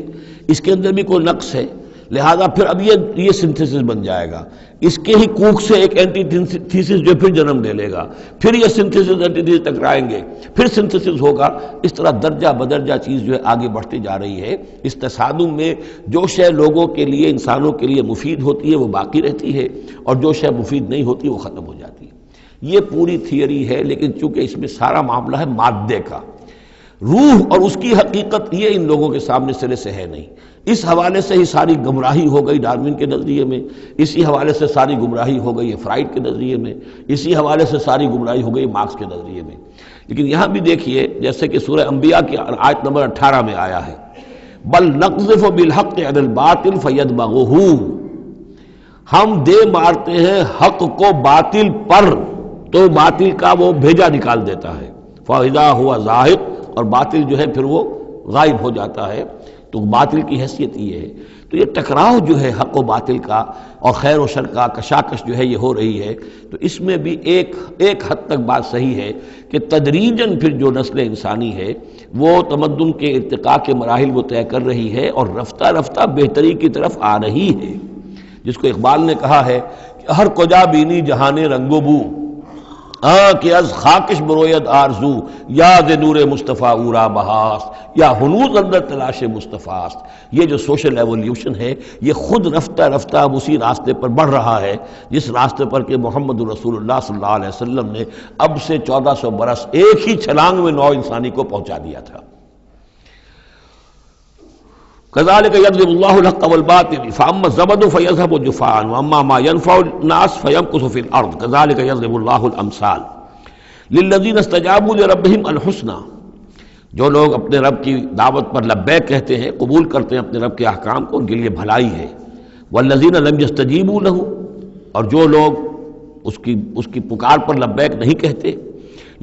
اس کے اندر بھی کوئی نقص ہے، لہذا پھر اب یہ سنتھسس بن جائے گا، اس کے ہی کوکھ سے ایک اینٹی تھیسس جو پھر جنم لے لے گا، پھر یہ سنتھسس اینٹی تھیسس ٹکرائیں گے، پھر سنتھسس ہوگا، اس طرح درجہ بدرجہ چیز جو ہے آگے بڑھتی جا رہی ہے۔ اس تصادم میں جو شے لوگوں کے لیے، انسانوں کے لیے مفید ہوتی ہے وہ باقی رہتی ہے، اور جو شے مفید نہیں ہوتی وہ ختم ہو جاتی ہے۔ یہ پوری تھیوری ہے، لیکن چونکہ اس میں سارا معاملہ ہے مادے کا، روح اور اس کی حقیقت یہ ان لوگوں کے سامنے سرے سے ہے نہیں۔ اس حوالے سے ہی ساری گمراہی ہو گئی ڈارون کے نظریے میں، اسی حوالے سے ساری گمراہی ہو گئی فرائیڈ کے نظریے میں، اسی حوالے سے ساری گمراہی ہو گئی مارکس کے نظریے میں۔ لیکن یہاں بھی دیکھیے، جیسے کہ سورہ انبیاء کی آیت نمبر 18 میں آیا ہے، بل نقذف بالحق علی الباطل فیدمغہ، ہم دے مارتے ہیں حق کو باطل پر تو باطل کا وہ بھیجا نکال دیتا ہے، فاذا ہوا زاہق، اور باطل جو ہے پھر وہ غائب ہو جاتا ہے۔ تو باطل کی حیثیت یہ ہے۔ تو یہ ٹکراؤ جو ہے حق و باطل کا اور خیر و شر کا کشاکش جو ہے یہ ہو رہی ہے، تو اس میں بھی ایک حد تک بات صحیح ہے کہ تدریجاً پھر جو نسل انسانی ہے وہ تمدن کے ارتقاء کے مراحل وہ طے کر رہی ہے اور رفتہ رفتہ بہتری کی طرف آ رہی ہے، جس کو اقبال نے کہا ہے کہ ہر کجا بینی جہان رنگ و بو، کہ از خاکش بروید آرزو، یاد نور مصطفیٰ اورا بہاست، یا ہنوز اندر تلاش مصطفیٰ است۔ یہ جو سوشل ایولیوشن ہے یہ خود رفتہ رفتہ اب اسی راستے پر بڑھ رہا ہے جس راستے پر کہ محمد رسول اللہ صلی اللہ علیہ وسلم نے اب سے 1400 برس ایک ہی چھلانگ میں نوع انسانی کو پہنچا دیا تھا۔ كذلك يضرب الله الحق والباطل فاما الزبد فيذهب جفاء واما ما ينفع الناس فيمكث في الارض كذلك يضرب الله الامثال للذين استجابوا لربهم الحسنى، جو لوگ اپنے رب کی دعوت پر لبیک کہتے ہیں، قبول کرتے ہیں اپنے رب کے احکام کو، ان کے لیے بھلائی ہے۔ والذین لم یستجیبوا له، اور جو لوگ اس کی پکار پر لبیک نہیں کہتے،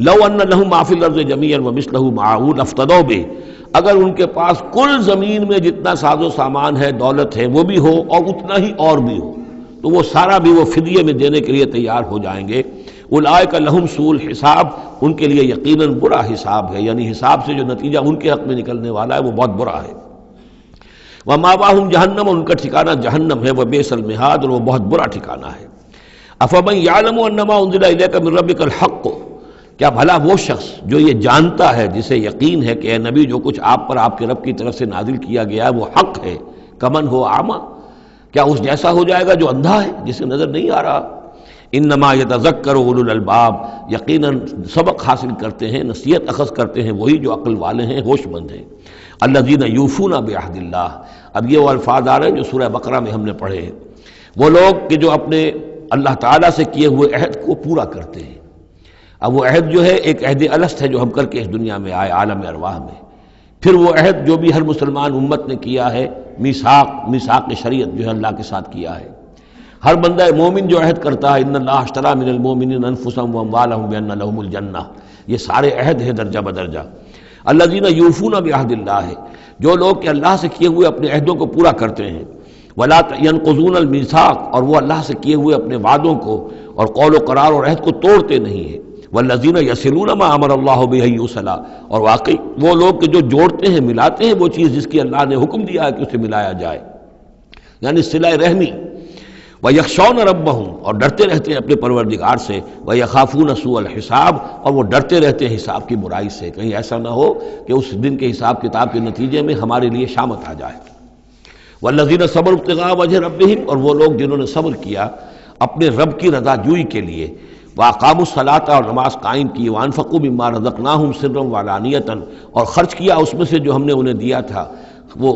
لو ان لهم ما فی الارض جميعا ومثله معه لافتدوا به، اگر ان کے پاس کل زمین میں جتنا ساز و سامان ہے، دولت ہے، وہ بھی ہو اور اتنا ہی اور بھی ہو، تو وہ سارا بھی وہ فدیے میں دینے کے لیے تیار ہو جائیں گے۔ اولئک لہم سوء الحساب، ان کے لیے یقیناً برا حساب ہے، یعنی حساب سے جو نتیجہ ان کے حق میں نکلنے والا ہے وہ بہت برا ہے۔ ومأواہم جہنم، ان کا ٹھکانہ جہنم ہے، وبئس المہاد، اور وہ بہت برا ٹھکانہ ہے۔ افمن یعلم انما انزل الیک من ربک الحق، کیا بھلا وہ شخص جو یہ جانتا ہے، جسے یقین ہے کہ اے نبی جو کچھ آپ پر آپ کے رب کی طرف سے نازل کیا گیا ہے وہ حق ہے، کمن ہو اعمیٰ، کیا اس جیسا ہو جائے گا جو اندھا ہے، جسے نظر نہیں آ رہا۔ انما یتذکر اولو الالباب، یقیناً سبق حاصل کرتے ہیں، نصیحت اخذ کرتے ہیں وہی جو عقل والے ہیں، ہوش مند ہیں۔ الذین یوفون بعہد اللہ، اب یہ وہ الفاظ آ رہے ہیں جو سورہ بقرہ میں ہم نے پڑھے ہیں، وہ لوگ کہ جو اپنے اللہ تعالیٰ سے کیے ہوئے عہد کو پورا کرتے ہیں۔ اب وہ عہد جو ہے ایک عہد الست ہے جو ہم کر کے اس دنیا میں آئے عالم ارواح میں، پھر وہ عہد جو بھی ہر مسلمان امت نے کیا ہے، میثاق شریعت جو ہے اللہ کے ساتھ کیا ہے۔ ہر بندہ مومن جو عہد کرتا ہے، ان اللہ اشتری من المؤمنین انفسهم واموالهم بان لهم الجنہ، یہ سارے عہد ہیں درجہ بدرجہ۔ الذین یوفون بعہد اللہ، جو لوگ کہ اللہ سے کیے ہوئے اپنے عہدوں کو پورا کرتے ہیں، ولا ينقضون الميثاق، اور وہ اللہ سے کیے ہوئے اپنے وعدوں کو اور قول و قرار اور عہد کو توڑتے نہیں ہیں۔ والذین یصلون ما امر اللہ بہ ان یوصل، اور واقعی وہ لوگ کہ جو جوڑتے ہیں، ملاتے ہیں وہ چیز جس کی اللہ نے حکم دیا ہے کہ اسے ملایا جائے، یعنی صلہ رحمی۔ وَيَخْشَوْنَ رَبَّهُمْ، اور ڈرتے رہتے ہیں اپنے پروردگار سے۔ وَيَخَافُونَ سُوءَ الْحِسَابِ، اور وہ ڈرتے رہتے ہیں حساب کی برائی سے، کہیں ایسا نہ ہو کہ اس دن کے حساب کتاب کے نتیجے میں ہمارے لیے شامت آ جائے۔ وَالَّذِينَ صَبَرُوا ابْتِغَاءَ وَجْهِ رَبِّهِمْ، اور وہ لوگ جنہوں نے صبر کیا اپنے رب کی رضا جوئی کے لیے۔ وَأَقَامُوا الصَّلَاةَ اور نماز قائم کی، وَأَنفَقُوا مِمَّا رَزَقْنَاهُمْ سِرًّا وَعَلَانِيَةً اور خرچ کیا اس میں سے جو ہم نے انہیں دیا تھا، وہ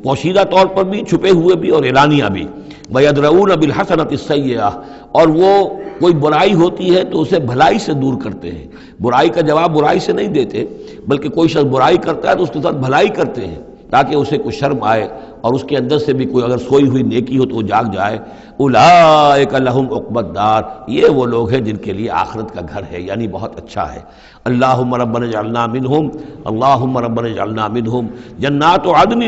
پوشیدہ طور پر بھی، چھپے ہوئے بھی اور اعلانیہ بھی۔ وَيَدْرَؤُونَ بِالْحَسَنَةِ السَّيِّئَةَ اور وہ کوئی برائی ہوتی ہے تو اسے بھلائی سے دور کرتے ہیں، برائی کا جواب برائی سے نہیں دیتے، بلکہ کوئی شخص برائی کرتا ہے تو اس کے ساتھ بھلائی کرتے ہیں تاکہ اسے کوئی شرم آئے اور اس کے اندر سے بھی کوئی اگر سوئی ہوئی نیکی ہو تو وہ جاگ جائے۔ اولئک لہم عقبی الدار، یہ وہ لوگ ہیں جن کے لیے آخرت کا گھر ہے، یعنی بہت اچھا ہے۔ اللہم ربنا اجعلنا منہم، اللہم ربنا اجعلنا منہم۔ جنات عدن،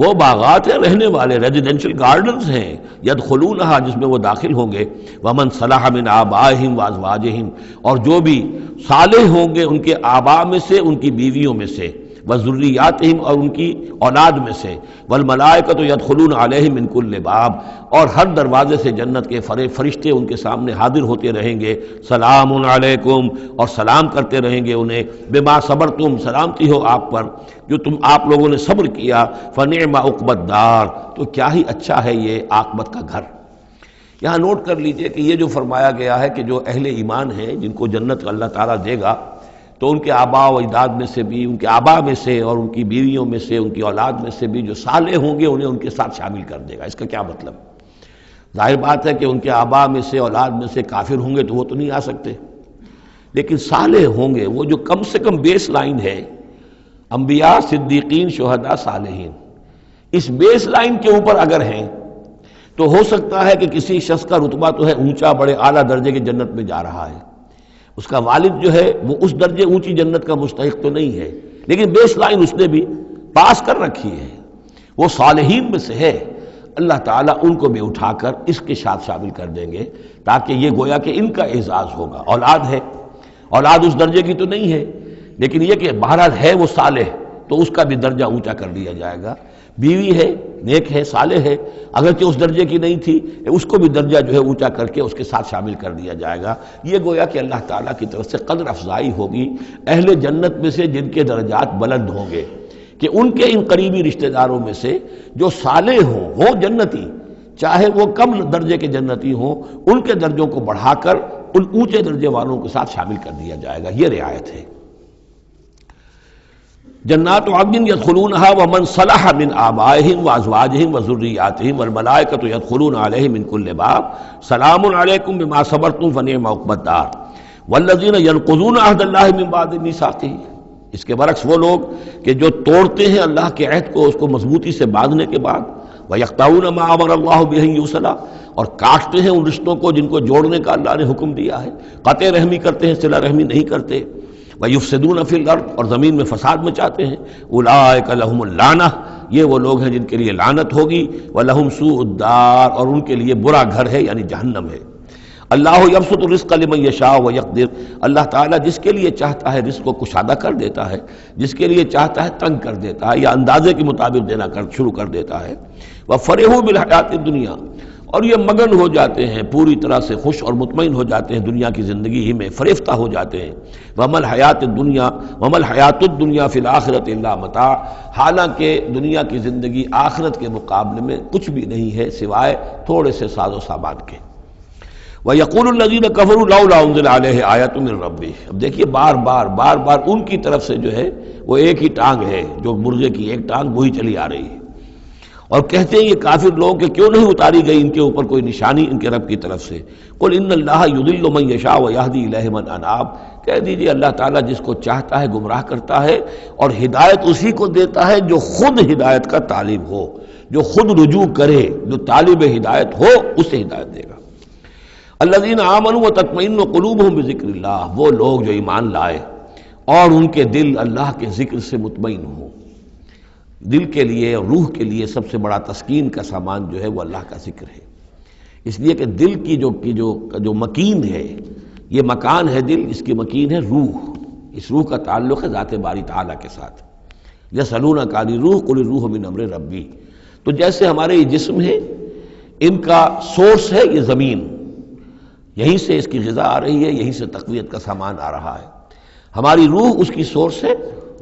وہ باغات ہیں رہنے والے، ریزیڈینشل گارڈنز ہیں، یدخلونہا جس میں وہ داخل ہوں گے، ومن صلح من آبائہم وازواجہم اور جو بھی صالح ہوں گے ان کے آباء میں سے، ان کی بیویوں میں سے، وذریاتہم اور ان کی اولاد میں سے، والملائکۃ یدخلون علیہم من کل باب اور ہر دروازے سے جنت کے فرشتے ان کے سامنے حاضر ہوتے رہیں گے، سلام علیکم اور سلام کرتے رہیں گے انہیں، بما صبرتم سلامتی ہو آپ پر جو آپ لوگوں نے صبر کیا، فنعم عقبی الدار تو کیا ہی اچھا ہے یہ عاقبت کا گھر۔ یہاں نوٹ کر لیجئے کہ یہ جو فرمایا گیا ہے کہ جو اہل ایمان ہیں جن کو جنت اللہ تعالیٰ دے گا تو ان کے آباء و اجداد میں سے بھی، ان کے آباء میں سے اور ان کی بیویوں میں سے، ان کی اولاد میں سے بھی جو صالح ہوں گے انہیں ان کے ساتھ شامل کر دے گا۔ اس کا کیا مطلب؟ ظاہر بات ہے کہ ان کے آباء میں سے، اولاد میں سے کافر ہوں گے تو وہ تو نہیں آ سکتے، لیکن صالح ہوں گے، وہ جو کم سے کم بیس لائن ہے، انبیاء، صدیقین، شہداء، صالحین، اس بیس لائن کے اوپر اگر ہیں تو ہو سکتا ہے کہ کسی شخص کا رتبہ تو ہے اونچا، بڑے اعلیٰ درجے کی جنت میں جا رہا ہے، اس کا والد جو ہے وہ اس درجے اونچی جنت کا مستحق تو نہیں ہے، لیکن بیس لائن اس نے بھی پاس کر رکھی ہے، وہ صالحین میں سے ہے۔ اللہ تعالیٰ ان کو بھی اٹھا کر اس کے ساتھ شامل کر دیں گے تاکہ یہ گویا کہ ان کا اعزاز ہوگا۔ اولاد ہے، اولاد اس درجے کی تو نہیں ہے، لیکن یہ کہ بہرحال ہے وہ صالح تو اس کا بھی درجہ اونچا کر دیا جائے گا۔ بیوی ہے، نیک ہے، صالح ہے، اگرچہ اس درجے کی نہیں تھی اس کو بھی درجہ جو ہے اونچا کر کے اس کے ساتھ شامل کر دیا جائے گا۔ یہ گویا کہ اللہ تعالیٰ کی طرف سے قدر افزائی ہوگی اہل جنت میں سے جن کے درجات بلند ہوں گے، کہ ان کے ان قریبی رشتہ داروں میں سے جو صالح ہوں وہ جنتی، چاہے وہ کم درجے کے جنتی ہوں، ان کے درجوں کو بڑھا کر ان اونچے درجے والوں کے ساتھ شامل کر دیا جائے گا۔ یہ رعایت ہے۔ جنات عدن یدخلونہا ومن صلح من آبائہم وازواجہم وذریاتہم والملائکۃ یدخلون علیہم من کل باب سلام علیکم بما صبرتم فنعم عقبی الدار والذین ینقضون عہد اللہ من بعد میثاقہ۔ اس کے برعکس وہ لوگ کہ جو توڑتے ہیں اللہ کے عہد کو، اس کو مضبوطی سے باندھنے کے بعد، وَيَقْطَعُونَ مَا أَمَرَ اللَّهُ بِهِ أَن يُوصَلَ اور کاٹتے ہیں ان رشتوں کو جن کو جوڑنے کا اللہ نے حکم دیا ہے، قطع رحمی کرتے ہیں، صلہ رحمی نہیں کرتے، وَيُفْسِدُونَ فِي الْأَرْضِ اور زمین میں فساد مچاتے ہیں، أُولَٰئِكَ لَهُمُ اللَّعْنَةُ یہ وہ لوگ ہیں جن کے لیے لعنت ہوگی، وَلَهُمْ سُوءُ الدَّارِ اور ان کے لیے برا گھر ہے یعنی جہنم ہے۔ اللہ یبسط الرزق لمن یشاء ویقدر اللہ تعالیٰ جس کے لیے چاہتا ہے رزق کو کشادہ کر دیتا ہے، جس کے لیے چاہتا ہے تنگ کر دیتا ہے یا اندازے کے مطابق دینا شروع کر دیتا ہے۔ وَفَرِحُوا بِالْحَيَاةِ الدُّنْيَا اور یہ مگن ہو جاتے ہیں، پوری طرح سے خوش اور مطمئن ہو جاتے ہیں دنیا کی زندگی ہی میں، فریفتہ ہو جاتے ہیں۔ وَمَا الْحَيَاةُ الدُّنْيَا فِي الْآخِرَةِ إِلَّا مَتَاعٌ حالانکہ دنیا کی زندگی آخرت کے مقابلے میں کچھ بھی نہیں ہے سوائے تھوڑے سے ساز و سامان کے۔ وَيَقُولُ الَّذِينَ كَفَرُوا لَوْلَا أُنزِلَ عَلَيْهِ آیَةٌ مِّن رَّبِّهِ اب دیکھیے بار بار ان کی طرف سے جو ہے وہ ایک ہی ٹانگ ہے، جو مرغے کی ایک ٹانگ وہی چلی آ رہی ہے، اور کہتے ہیں یہ کافر لوگ کہ کیوں نہیں اتاری گئی ان کے اوپر کوئی نشانی ان کے رب کی طرف سے۔ قُلْ إِنَّ اللَّهَ يُضِلُّ مَن يَشَاءُ وَيَهْدِي إِلَيْهِ مَنْ أَنَابَ کہہ دیجیے اللہ تعالیٰ جس کو چاہتا ہے گمراہ کرتا ہے اور ہدایت اسی کو دیتا ہے جو خود ہدایت کا طالب ہو، جو خود رجوع کرے، جو طالب ہدایت ہو اسے ہدایت دے گا۔ الذین آمنوا وتطمئن قلوبہم بذکر اللہ وہ لوگ جو ایمان لائے اور ان کے دل اللہ کے ذکر سے مطمئن ہوں۔ دل کے لیے اور روح کے لیے سب سے بڑا تسکین کا سامان جو ہے وہ اللہ کا ذکر ہے، اس لیے کہ دل کی جو مکین ہے، یہ مکان ہے دل، اس کی مکین ہے روح، اس روح کا تعلق ہے ذات باری تعالیٰ کے ساتھ۔ یسألونک عن الروح قل الروح من امر ربی تو جیسے ہمارے یہ جسم ہے ان کا سورس ہے یہ زمین، یہیں سے اس کی غذا آ رہی ہے، یہیں سے تقویت کا سامان آ رہا ہے۔ ہماری روح اس کی سورس ہے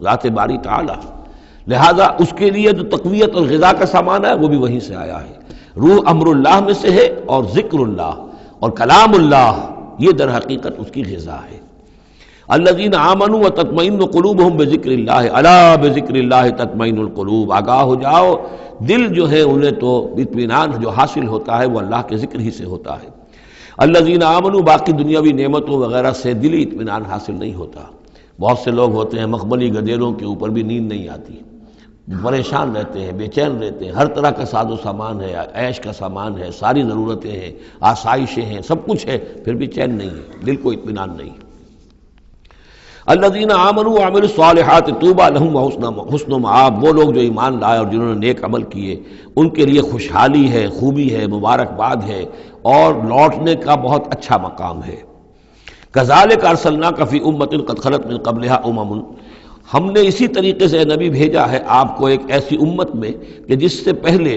ذات باری تعالیٰ، لہذا اس کے لیے جو تقویت اور غذا کا سامان ہے وہ بھی وہیں سے آیا ہے۔ روح امر اللہ میں سے ہے اور ذکر اللہ اور کلام اللہ یہ در حقیقت اس کی غذا ہے۔ الذین آمنوا وتطمئن قلوبہم بذکر اللہ، الا بذکر اللہ تطمئن القلوب، آگاہ ہو جاؤ، دل جو ہے انہیں تو اطمینان جو حاصل ہوتا ہے وہ اللہ کے ذکر ہی سے ہوتا ہے۔ الذین آمنوا، باقی دنیاوی نعمتوں وغیرہ سے دلی اطمینان حاصل نہیں ہوتا۔ بہت سے لوگ ہوتے ہیں مخملی گدیروں کے اوپر بھی نیند نہیں آتی، پریشان رہتے ہیں، بے چین رہتے ہیں، ہر طرح کا ساز و سامان ہے، عیش کا سامان ہے، ساری ضرورتیں ہیں، آسائشیں ہیں، سب کچھ ہے، پھر بھی چین نہیں ہے، دل کو اطمینان نہیں۔ الذین آمنوا وعملوا الصالحات طوبی لہم وحسن مآب، وہ لوگ جو ایمان لائے اور جنہوں نے نیک عمل کیے ان کے لیے خوشحالی ہے، خوبی ہے، مبارکباد ہے اور لوٹنے کا بہت اچھا مقام ہے۔ کذالک ارسلناک فی امۃ قد خلت من قبلھا امم، ہم نے اسی طریقے سے نبی بھیجا ہے آپ کو ایک ایسی امت میں کہ جس سے پہلے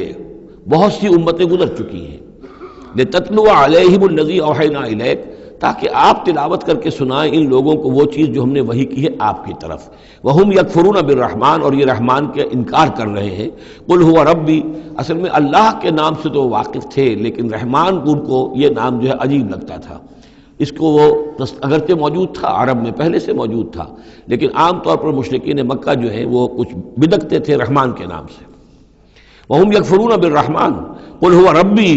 بہت سی امتیں گزر چکی ہیں، لتتلو علیہم الذی اوحینا الیک، تاکہ آپ تلاوت کر کے سنائیں ان لوگوں کو وہ چیز جو ہم نے وحی کی ہے آپ کی طرف۔ وہم یکفرون بالرحمن، اور یہ رحمان کے انکار کر رہے ہیں۔ قل هو ربی، اصل میں اللہ کے نام سے تو واقف تھے لیکن رحمان ان کو یہ نام جو ہے عجیب لگتا تھا، اس کو وہ اگرچہ موجود تھا عرب میں پہلے سے موجود تھا، لیکن عام طور پر مشرکین مکہ جو ہیں وہ کچھ بدکتے تھے رحمان کے نام سے۔ وہم یکفرون بالرحمن قل هو ربی،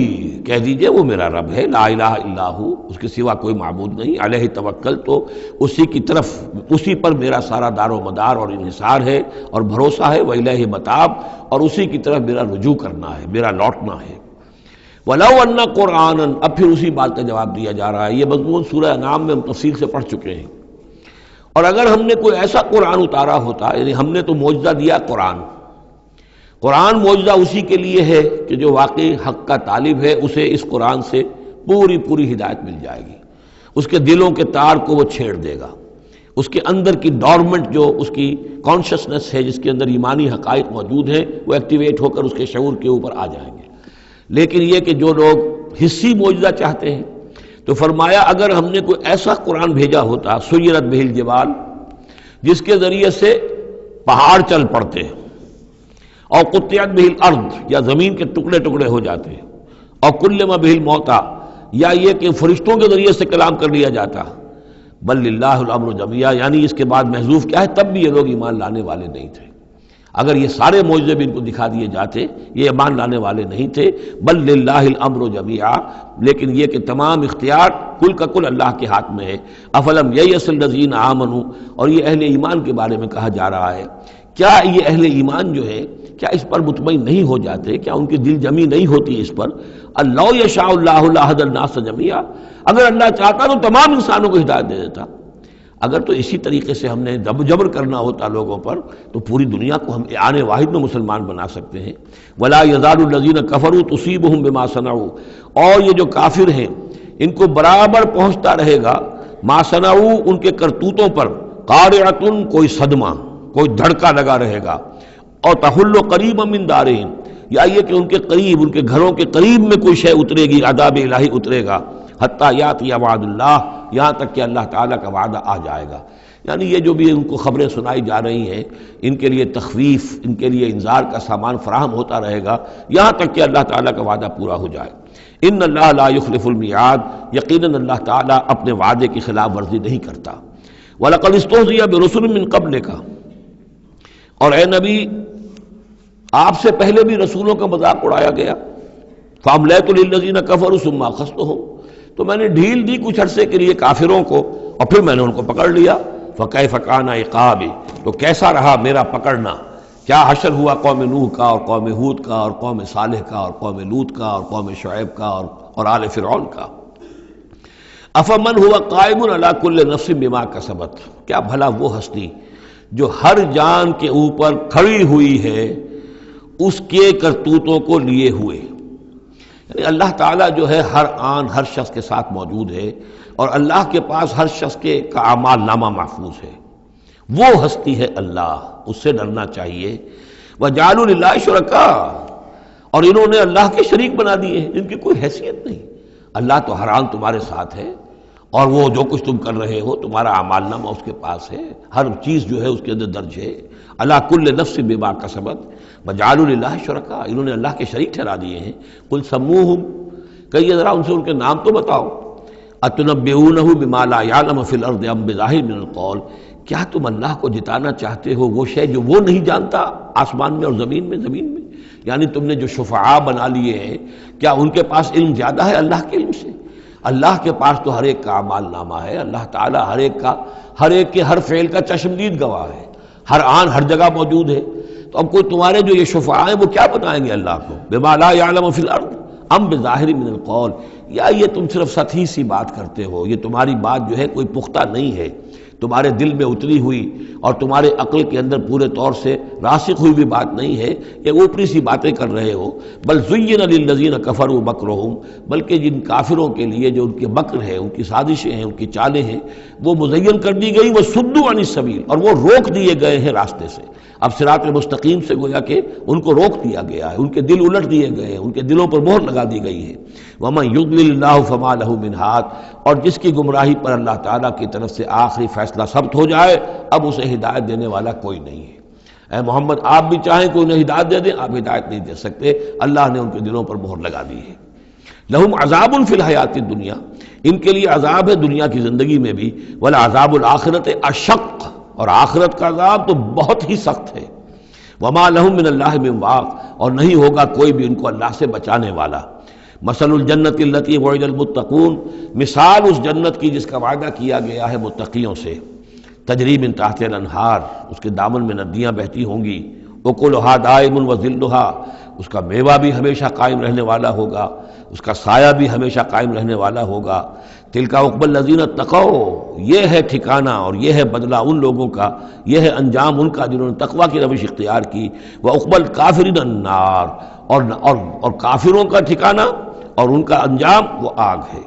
کہہ دیجئے وہ میرا رب ہے، لا الہ الا ہو، اس کے سوا کوئی معبود نہیں، علیہ توکل، تو اسی کی طرف، اسی پر میرا سارا دار و مدار اور انحصار ہے اور بھروسہ ہے، وإلیہ متاب، اور اسی کی طرف میرا رجوع کرنا ہے، میرا لوٹنا ہے۔ وَلَوْ أَنَّ قُرْآنًا، اب پھر اسی بات کا جواب دیا جا رہا ہے، یہ مضمون سورہ انعام میں ہم تفصیل سے پڑھ چکے ہیں۔ اور اگر ہم نے کوئی ایسا قرآن اتارا ہوتا، یعنی ہم نے تو معجزہ دیا قرآن معجزہ اسی کے لیے ہے کہ جو واقعی حق کا طالب ہے اسے اس قرآن سے پوری ہدایت مل جائے گی، اس کے دلوں کے تار کو وہ چھیڑ دے گا، اس کے اندر کی ڈورمنٹ جو اس کی کانشسنس ہے، جس کے اندر ایمانی حقائق موجود ہیں، وہ ایکٹیویٹ ہو کر اس کے شعور کے اوپر آ جائیں گے۔ لیکن یہ کہ جو لوگ حصی معجزہ چاہتے ہیں، تو فرمایا اگر ہم نے کوئی ایسا قرآن بھیجا ہوتا، سیرت بہ الجبال، جس کے ذریعے سے پہاڑ چل پڑتے ہیں، اور قطعت بہ الارض، یا زمین کے ٹکڑے ٹکڑے ہو جاتے ہیں، اور کلم بہ الموتیٰ، یا یہ کہ فرشتوں کے ذریعے سے کلام کر لیا جاتا، بل للہ الامر جمیعا، یعنی اس کے بعد محذوف کیا ہے، تب بھی یہ لوگ ایمان لانے والے نہیں تھے۔ اگر یہ سارے معجزے بھی ان کو دکھا دیے جاتے یہ ایمان لانے والے نہیں تھے، بل للہ الامر جمیعا، لیکن یہ کہ تمام اختیار کل کا کل اللہ کے ہاتھ میں ہے۔ افلم ییأس الذین آمنوا، اور یہ اہل ایمان کے بارے میں کہا جا رہا ہے، کیا یہ اہل ایمان جو ہے کیا اس پر مطمئن نہیں ہو جاتے، کیا ان کی دل جمی نہیں ہوتی اس پر؟ اللہ یشاء اللہ لہدی الناس جمیعا، اگر اللہ چاہتا تو تمام انسانوں کو ہدایت دے دیتا۔ اگر تو اسی طریقے سے ہم نے جبر کرنا ہوتا لوگوں پر تو پوری دنیا کو ہم آن واحد میں مسلمان بنا سکتے ہیں۔ ولا یزال الذین کفروا تصیبہم بما صنعوا، اور یہ جو کافر ہیں ان کو برابر پہنچتا رہے گا ما صنعوا، ان کے کرتوتوں پر، قارعۃ، کوئی صدمہ، کوئی دھڑکا لگا رہے گا، اور تحل قریبا من دارہم، یا یہ کہ ان کے قریب، ان کے گھروں کے قریب میں کوئی شے اترے گی، عذاب الہی اترے گا، حتیٰ یاتی وعد اللہ، یہاں تک کہ اللہ تعالیٰ کا وعدہ آ جائے گا۔ یعنی یہ جو بھی ان کو خبریں سنائی جا رہی ہیں ان کے لیے تخویف، ان کے لیے انذار کا سامان فراہم ہوتا رہے گا یہاں تک کہ اللہ تعالیٰ کا وعدہ پورا ہو جائے۔ ان اللہ لا یخلف المیعاد، یقیناً اللہ تعالیٰ اپنے وعدے کی خلاف ورزی نہیں کرتا۔ وَلَقَدِ اسْتُهْزِئَ بِرُسُلٍ مِّن قَبْلِكَ، اور اے نبی آپ سے پہلے بھی رسولوں کا مذاق اڑایا گیا۔ فَأَمْلَيْتُ لِلَّذِينَ كَفَرُوا ثُمَّ أَخَذْتُهُمْ، تو میں نے ڈھیل دی کچھ عرصے کے لیے کافروں کو اور پھر میں نے ان کو پکڑ لیا۔ فَكَيْفَ كَانَ عِقَابِ، تو کیسا رہا میرا پکڑنا، کیا حشر ہوا قوم نوح کا اور قوم ہود کا اور قوم صالح کا اور قوم لوط کا اور قوم شعیب کا اور آل فرعون کا۔ أَفَمَنْ هُوَ قَائِمٌ عَلَى كُلِّ نَفْسٍ بِمَا كَسَبَتْ، کیا بھلا وہ ہستی جو ہر جان کے اوپر کھڑی ہوئی ہے اس کے کرتوتوں کو لیے ہوئے۔ یعنی اللہ تعالیٰ جو ہے ہر آن ہر شخص کے ساتھ موجود ہے، اور اللہ کے پاس ہر شخص کے کا اعمال نامہ محفوظ ہے۔ وہ ہستی ہے اللہ، اس سے ڈرنا چاہیے۔ وَجَعَلُوا لِلَّهِ شُرَكَاءَ، اور انہوں نے اللہ کے شریک بنا دیے ہیں جن کی کوئی حیثیت نہیں۔ اللہ تو ہر آن تمہارے ساتھ ہے، اور وہ جو کچھ تم کر رہے ہو تمہارا اعمال نامہ اس کے پاس ہے، ہر چیز جو ہے اس کے اندر درج ہے۔ عَلَىٰ كُلِّ نَفْسٍ بِمَا كَسَبَتْ وَجَعَلُوا لِلَّهِ شُرَكَاءَ، انہوں نے اللہ کے شریک ٹھہرا دیے ہیں۔ قُلْ سَمُّوهُمْ، کہیے ذرا ان سے ان کے نام تو بتاؤ۔ اتنبئونہ بما لا یعلم فی الارض ام بظاہر من القول، کیا تم اللہ کو جتانا چاہتے ہو وہ شے جو وہ نہیں جانتا آسمان میں اور زمین میں؟ یعنی تم نے جو شفعاء بنا لیے ہیں، کیا ان کے پاس علم زیادہ ہے اللہ کے علم سے؟ اللہ کے پاس تو ہر ایک کا اعمال نامہ ہے، اللہ تعالیٰ ہر ایک کے ہر فعل کا چشمدید گواہ ہے، ہر آن ہر جگہ موجود ہے۔ تو اب کوئی تمہارے جو یہ شفعاء ہیں وہ کیا بتائیں گے اللہ کو؟ بما لا یعلم فی الارض ام بظاہر من القول، یا یہ تم صرف سطحی سی بات کرتے ہو، یہ تمہاری بات جو ہے کوئی پختہ نہیں ہے، تمہارے دل میں اتری ہوئی اور تمہارے عقل کے اندر پورے طور سے راسخ ہوئی بھی بات نہیں ہے، یہ اوپری سی باتیں کر رہے ہو۔ بل زین للذین کفروا مکرہم، بلکہ جن کافروں کے لیے جو ان کے مکر ہے، ان کی سازشیں ہیں، ان کی چالیں ہیں، وہ مزین کر دی گئی، وصدوا عن السبیل، اور وہ روک دیے گئے ہیں راستے سے۔ اب صراط مستقیم سے گویا کہ ان کو روک دیا گیا ہے، ان کے دل الٹ دیے گئے ہیں، ان کے دلوں پر مہر لگا دی گئی ہے۔ وَمَن يُضْلِلِ اللَّهُ فَمَا لَهُ مِنْ هَادٍ، اور جس کی گمراہی پر اللہ تعالیٰ کی طرف سے آخری فیصلہ ثبت ہو جائے، اب اسے ہدایت دینے والا کوئی نہیں ہے۔ اے محمد، آپ بھی چاہیں کہ انہیں ہدایت دے دیں، آپ ہدایت نہیں دے سکتے، اللہ نے ان کے دلوں پر مہر لگا دی ہے۔ لہم عذاب فی الحیات الدنیا، ان کے لیے عذاب ہے دنیا کی زندگی میں بھی، ولعذاب الآخرۃ اشق، اور آخرت کا عذاب تو بہت ہی سخت ہے۔ وما لہم من اللہ من واق، اور نہیں ہوگا کوئی بھی ان کو اللہ سے بچانے والا۔ مثل الجنت التی وعد المتقون، مثال اس جنت کی جس کا وعدہ کیا گیا ہے متقیوں سے، تجری من تحتہا الانہار، اس کے دامن میں ندیاں بہتی ہوں گی، اکلھا دائم وظلھا، اس کا میوہ بھی ہمیشہ قائم رہنے والا ہوگا، اس کا سایہ بھی ہمیشہ قائم رہنے والا ہوگا۔ تلک عقبی الذین اتقوا، یہ ہے ٹھکانہ اور یہ ہے بدلہ ان لوگوں کا، یہ ہے انجام ان کا جنہوں نے تقوی کی روش اختیار کی۔ وعقبی الکافرین النار، اور کافروں کا ٹھکانہ اور ان کا انجام وہ آگ ہے۔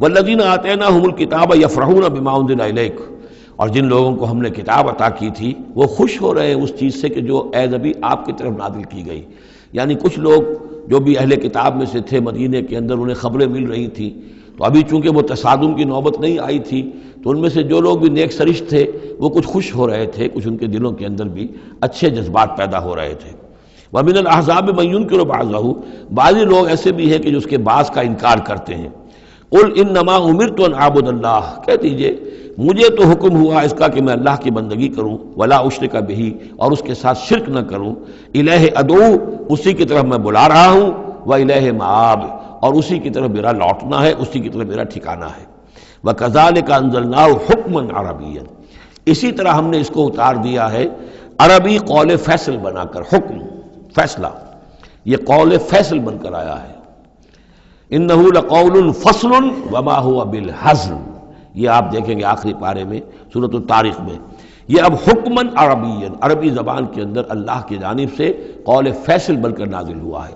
والذین آتیناہم الکتاب یفرحون بما انزل الیک، اور جن لوگوں کو ہم نے کتاب عطا کی تھی وہ خوش ہو رہے ہیں اس چیز سے کہ جو اے نبی آپ کی طرف نازل کی گئی۔ یعنی کچھ لوگ جو بھی اہل کتاب میں سے تھے مدینے کے اندر، انہیں خبریں مل رہی تھیں، تو ابھی چونکہ وہ تصادم کی نوبت نہیں آئی تھی، تو ان میں سے جو لوگ بھی نیک سرشت تھے وہ کچھ خوش ہو رہے تھے، کچھ ان کے دلوں کے اندر بھی اچھے جذبات پیدا ہو رہے تھے۔ وَمِنَ الْأَحْزَابِ مَن يُنكِرُ بَعْضَهُ، بعضی لوگ ایسے بھی ہیں کہ جو اس کے بعض کا انکار کرتے ہیں۔ قُلْ إِنَّمَا أُمِرْتُ أَنْ أَعْبُدَ اللَّهَ، کہہ دیجئے مجھے تو حکم ہوا اس کا کہ میں اللہ کی بندگی کروں، وَلَا أُشْرِكَ بِهِ، اور اس کے ساتھ شرک نہ کروں، إِلَيْهِ أَدْعُو، اسی کی طرف میں بلا رہا ہوں، وَإِلَيْهِ مَآبِ، اور اسی کی طرف میرا لوٹنا ہے، اسی کی طرف میرا ٹھکانہ ہے۔ وَكَذَلِكَ أَنزَلْنَاهُ حُكْمًا عَرَبِيًّا، اسی طرح ہم نے اس کو اتار دیا ہے عربی قول فیصل بنا کر، حکم فیصلہ، یہ قول فیصل بن کر آیا ہے۔ إِنَّهُ لَقَوْلٌ فَصْلٌ وَمَا هُوَ بِالْحَزْلِ، یہ آپ دیکھیں گے آخری پارے میں سورۃ الطارق میں، یہ اب حکماً عربیًا، عربی زبان کے اندر اللہ کی جانب سے قول فیصل بن کر نازل ہوا ہے۔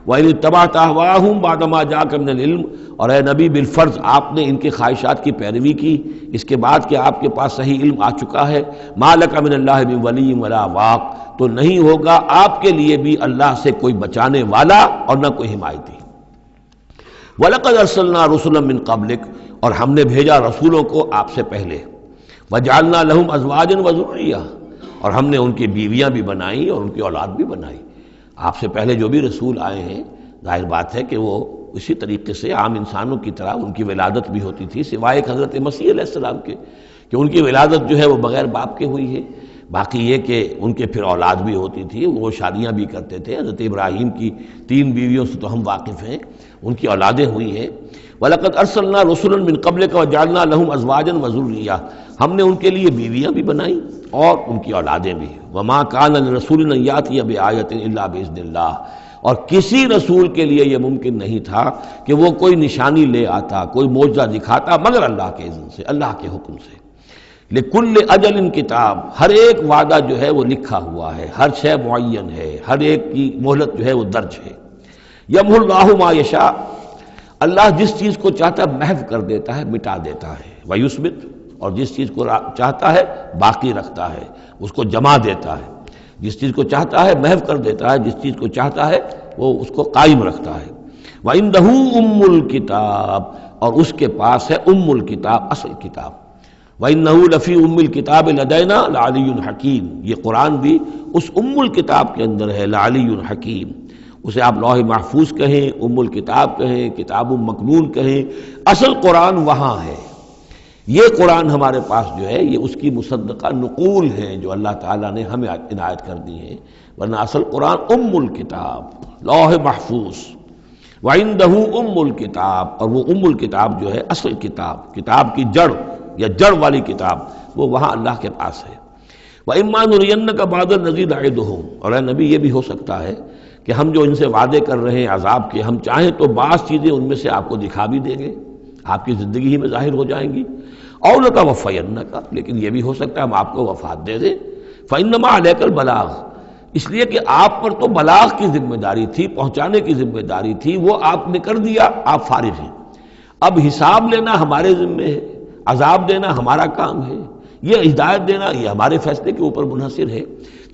وَإِنِ اتَّبَعْتَ أَهْوَاءَهُمْ بَعْدَ مَا جَاءَكَ مِنَ الْعِلْمِ، اور اے نبی بالفرض آپ نے ان کی خواہشات کی پیروی کی اس کے بعد کہ آپ کے پاس صحیح علم آ چکا ہے۔ مَا لَكَ مِنَ اللَّهِ مِن وَلِيٍّ وَلَا وَاقٍ، تو نہیں ہوگا آپ کے لیے بھی اللہ سے کوئی بچانے والا اور نہ کوئی حمایتی۔ وَلَقَدْ أَرْسَلْنَا رُسُلًا مِّن قَبْلِكَ، اور ہم نے بھیجا رسولوں کو آپ سے پہلے۔ وَجَعَلْنَا لَهُمْ أَزْوَاجًا وَذُرِّيَّةً، اور ہم نے ان کی بیویاں بھی بنائیں اور ان کی اولاد بھی بنائی۔ آپ سے پہلے جو بھی رسول آئے ہیں ظاہر بات ہے کہ وہ اسی طریقے سے عام انسانوں کی طرح ان کی ولادت بھی ہوتی تھی، سوائے حضرت مسیح علیہ السلام کے کہ ان کی ولادت جو ہے وہ بغیر باپ کے ہوئی ہے۔ باقی یہ کہ ان کے پھر اولاد بھی ہوتی تھی، وہ شادیاں بھی کرتے تھے۔ حضرت ابراہیم کی 3 بیویوں سے تو ہم واقف ہیں، ان کی اولادیں ہوئی ہیں۔ وَلَقَدْ أَرْسَلْنَا رُسُلًا مِّن قَبْلِكَ وَجَعَلْنَا لَهُمْ أَزْوَاجًا وَذُرِّيَّةً، ہم نے ان کے لیے بیویاں بھی بنائیں اور ان کی اولادیں بھی۔ وَمَا كَانَ لِرَسُولٍ أَن يَأْتِيَ بِآيَةٍ إِلَّا بِإِذْنِ اللَّهِ، اور کسی رسول کے لیے یہ ممکن نہیں تھا کہ وہ کوئی نشانی لے آتا، کوئی معجزہ دکھاتا، مگر اللہ کے اذن سے، اللہ کے حکم سے۔ لِكُلِّ أَجَلٍ کتاب، ہر ایک وعدہ جو ہے وہ لکھا ہوا ہے، ہر شے معین ہے، ہر ایک کی مہلت جو ہے وہ درج ہے۔ يَمْحُو اللَّهُ مَا يَشَاءُ، اللہ جس چیز کو چاہتا ہے محو کر دیتا ہے، مٹا دیتا ہے۔ وَيُثْبِتُ، اور جس چیز کو چاہتا ہے باقی رکھتا ہے، اس کو جمع دیتا ہے۔ جس چیز کو چاہتا ہے محو کر دیتا ہے، جس چیز کو چاہتا ہے وہ اس کو قائم رکھتا ہے۔ وَعِندَهُ أُمُّ الْكِتَابِ، اور اس کے پاس ہے ام الکتاب، اصل کتاب۔ وَإِنَّهُ لَفِي أُمِّ الْكِتَابِ لَدَيْنَا لَعَلِيٌّ حَكِيمٌ، یہ قرآن بھی اس ام الکتاب کے اندر ہے، لَعَلِيٌّ حَكِيمٌ۔ اسے آپ لوح محفوظ کہیں، ام الکتاب کہیں، کتاب مکنون کہیں، اصل قرآن وہاں ہے۔ یہ قرآن ہمارے پاس جو ہے یہ اس کی مصدقہ نقول ہیں جو اللہ تعالیٰ نے ہمیں عنایت کر دی ہیں، ورنہ اصل قرآن ام الکتاب، لوح محفوظ، وَعِندَهُ ام الکتاب، اور وہ ام الکتاب جو ہے اصل کتاب، کتاب کی جڑ یا جڑ والی کتاب، وہ وہاں اللہ کے پاس ہے۔ وَإِمَّا نُرِيَنَّكَ بَعْضَ الَّذِي نَعِدُهُمْ، اور اے نبی یہ بھی ہو سکتا ہے کہ ہم جو ان سے وعدے کر رہے ہیں عذاب کے، ہم چاہیں تو بعض چیزیں ان میں سے آپ کو دکھا بھی دیں گے، آپ کی زندگی ہی میں ظاہر ہو جائیں گی، اور لَتَوَفَّيَنَّكَ، لیکن یہ بھی ہو سکتا ہے ہم آپ کو وفات دے دیں۔ فَإِنَّمَا عَلَيْكَ الْبَلَاغُ، اس لیے کہ آپ پر تو بلاغ کی ذمہ داری تھی، پہنچانے کی ذمہ داری تھی، وہ آپ نے کر دیا، آپ فارغ ہیں۔ اب حساب لینا ہمارے ذمہ ہے، عذاب دینا ہمارا کام ہے، یہ ہدایت دینا یہ ہمارے فیصلے کے اوپر منحصر ہے۔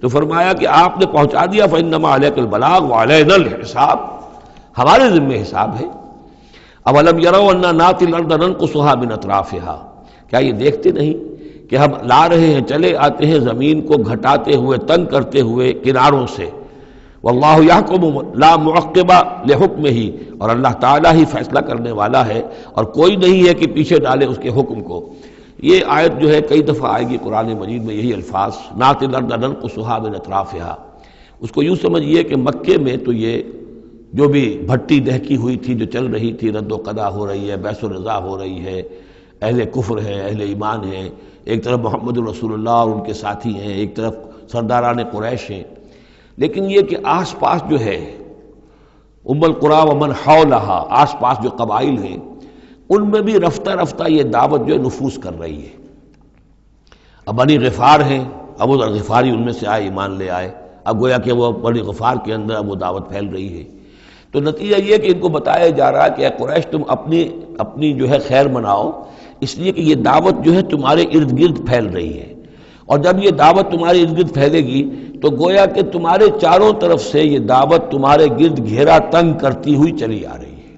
تو فرمایا کہ آپ نے پہنچا دیا، فَإِنَّمَا عَلَيْكَ الْبَلَاغُ وَعَلَيْنَا الْحِسَابُ، ہمارے ذمہ حساب ہے۔ اَوَلَمْ يَرَوْا أَنَّا نَأْتِي الْأَرْضَ نَنْقُصُهَا مِنْ أَطْرَافِهَا، کیا یہ دیکھتے نہیں کہ ہم لا رہے ہیں، چلے آتے ہیں زمین کو گھٹاتے ہوئے، تنگ کرتے ہوئے کناروں سے۔ وَاللَّهُ يَحْكُمُ لَا مُعَقِّبَ لِحُكْمِهِ، اور اللہ تعالیٰ ہی فیصلہ کرنے والا ہے اور کوئی نہیں ہے کہ پیچھے ڈالے اس کے حکم کو۔ یہ آیت جو ہے کئی دفعہ آئے گی قرآن مجید میں، یہی الفاظ، نَأْتِي الْأَرْضَ نَنْقُصُهَا مِنْ أَطْرَافِهَا، اس کو یوں سمجھیے کہ مکے میں تو یہ جو بھی بھٹی دہکی ہوئی تھی، جو چل رہی تھی، رد و قضا ہو رہی ہے، بیس و رضا ہو رہی ہے، اہل کفر ہیں، اہل ایمان ہیں، ایک طرف محمد رسول اللہ اور ان کے ساتھی ہیں، ایک طرف سرداران قریش ہیں، لیکن یہ کہ آس پاس جو ہے ام القریٰ ومن حولہا، آس پاس جو قبائل ہیں، ان میں بھی رفتہ رفتہ یہ دعوت جو ہے نفوذ کر رہی ہے۔ اب بنی غفار ہیں، ابو ذر غفاری ان میں سے آئے، ایمان لے آئے، اب گویا کہ وہ بنی غفار کے اندر اب وہ دعوت پھیل رہی ہے۔ تو نتیجہ یہ کہ ان کو بتایا جا رہا ہے کہ اے قریش تم اپنی جو ہے خیر مناؤ، اس لیے کہ یہ دعوت جو ہے تمہارے ارد گرد پھیل رہی ہے، اور جب یہ دعوت تمہارے ارد گرد پھیلے گی تو گویا کہ تمہارے چاروں طرف سے یہ دعوت تمہارے گرد گھیرا تنگ کرتی ہوئی چلی آ رہی ہے۔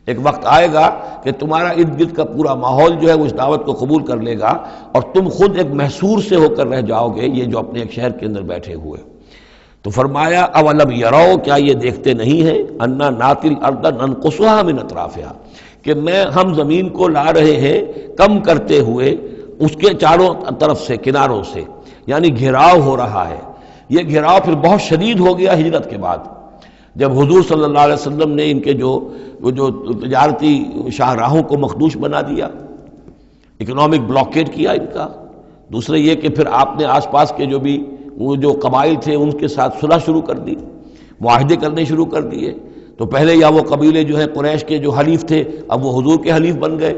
ایک وقت آئے گا کہ تمہارا ارد گرد کا پورا ماحول جو ہے وہ اس دعوت کو قبول کر لے گا، اور تم خود ایک محصور سے ہو کر رہ جاؤ گے، یہ جو اپنے ایک شہر کے اندر بیٹھے ہوئے۔ تو فرمایا اولم یرو، کیا یہ دیکھتے نہیں ہیں، انا ناتی الارض ننقصها من اطرافها، کہ ہم زمین کو لا رہے ہیں کم کرتے ہوئے اس کے چاروں طرف سے، کناروں سے، یعنی گھیراؤ ہو رہا ہے۔ یہ گھیراؤ پھر بہت شدید ہو گیا ہجرت کے بعد، جب حضور صلی اللہ علیہ وسلم نے ان کے جو تجارتی شاہراہوں کو مخدوش بنا دیا، اکنامک بلاکیٹ کیا ان کا۔ دوسرے یہ کہ پھر آپ نے آس پاس کے وہ جو قبائل تھے ان کے ساتھ صلح شروع کر دی، معاہدے کرنے شروع کر دیے۔ تو پہلے یا وہ قبیلے جو ہے قریش کے جو حلیف تھے، اب وہ حضور کے حلیف بن گئے،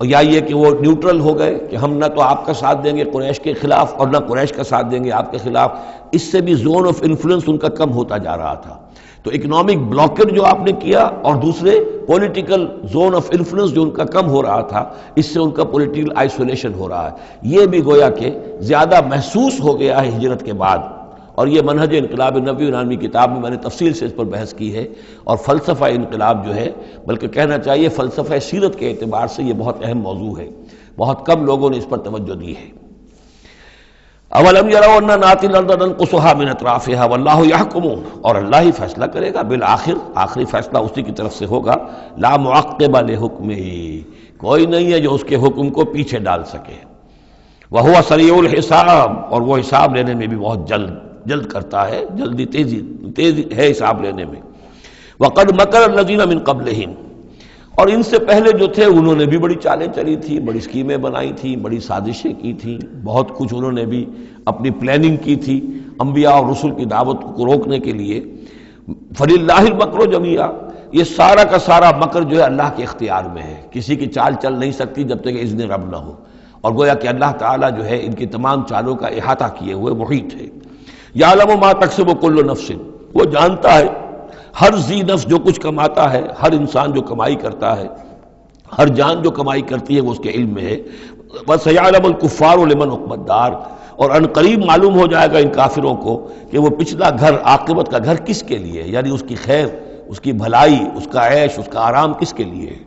یا یہ کہ وہ نیوٹرل ہو گئے کہ ہم نہ تو آپ کا ساتھ دیں گے قریش کے خلاف اور نہ قریش کا ساتھ دیں گے آپ کے خلاف۔ اس سے بھی زون آف انفلوئنس ان کا کم ہوتا جا رہا تھا۔ تو اکنامک بلاکیٹ جو آپ نے کیا، اور دوسرے پولیٹیکل زون آف انفلوئنس جو ان کا کم ہو رہا تھا، اس سے ان کا پولیٹیکل آئسولیشن ہو رہا ہے، یہ بھی گویا کہ زیادہ محسوس ہو گیا ہے ہجرت کے بعد۔ اور یہ منہج انقلاب نبوی نامی کتاب میں نے تفصیل سے اس پر بحث کی ہے، اور فلسفہ انقلاب جو ہے، بلکہ کہنا چاہیے فلسفہ سیرت کے اعتبار سے یہ بہت اہم موضوع ہے، بہت کم لوگوں نے اس پر توجہ دی ہے۔ اولم یروا انا ناتی الارض ننقصها من اطرافها واللہ یحکم، اور اللہ ہی فیصلہ کرے گا، بالآخر آخری فیصلہ اسی کی طرف سے ہوگا۔ لا معقب لحکمہ، کوئی نہیں ہے جو اس کے حکم کو پیچھے ڈال سکے۔ وہو سریع الحساب، اور وہ حساب لینے میں بھی بہت جلد کرتا ہے، جلدی تیزی ہے حساب لینے میں۔ وقد مکر الذین من قبلہم، اور ان سے پہلے جو تھے انہوں نے بھی بڑی چالیں چلی تھی، بڑی اسکیمیں بنائی تھیں، بڑی سازشیں کی تھیں، بہت کچھ انہوں نے بھی اپنی پلاننگ کی تھی انبیاء اور رسل کی دعوت کو روکنے کے لیے۔ فللہ المکر جمیعا، یہ سارا کا سارا مکر جو ہے اللہ کے اختیار میں ہے، کسی کی چال چل نہیں سکتی جب تک اذن رب نہ ہو، اور گویا کہ اللہ تعالیٰ جو ہے ان کی تمام چالوں کا احاطہ کیے ہوئے محیط ہے۔ یعلم ما تکسب کل نفس، وہ جانتا ہے ہر ذی نفس جو کچھ کماتا ہے، ہر انسان جو کمائی کرتا ہے، ہر جان جو کمائی کرتی ہے وہ اس کے علم میں ہے۔ وَسَيَعْلَمُ الْكُفَّارُ لِمَنْ عُقْبَى الدَّارِ، اور ان قریب معلوم ہو جائے گا ان کافروں کو کہ وہ پچھلا گھر، عاقبت کا گھر کس کے لیے ہے، یعنی اس کی خیر، اس کی بھلائی، اس کا عیش، اس کا آرام کس کے لیے ہے۔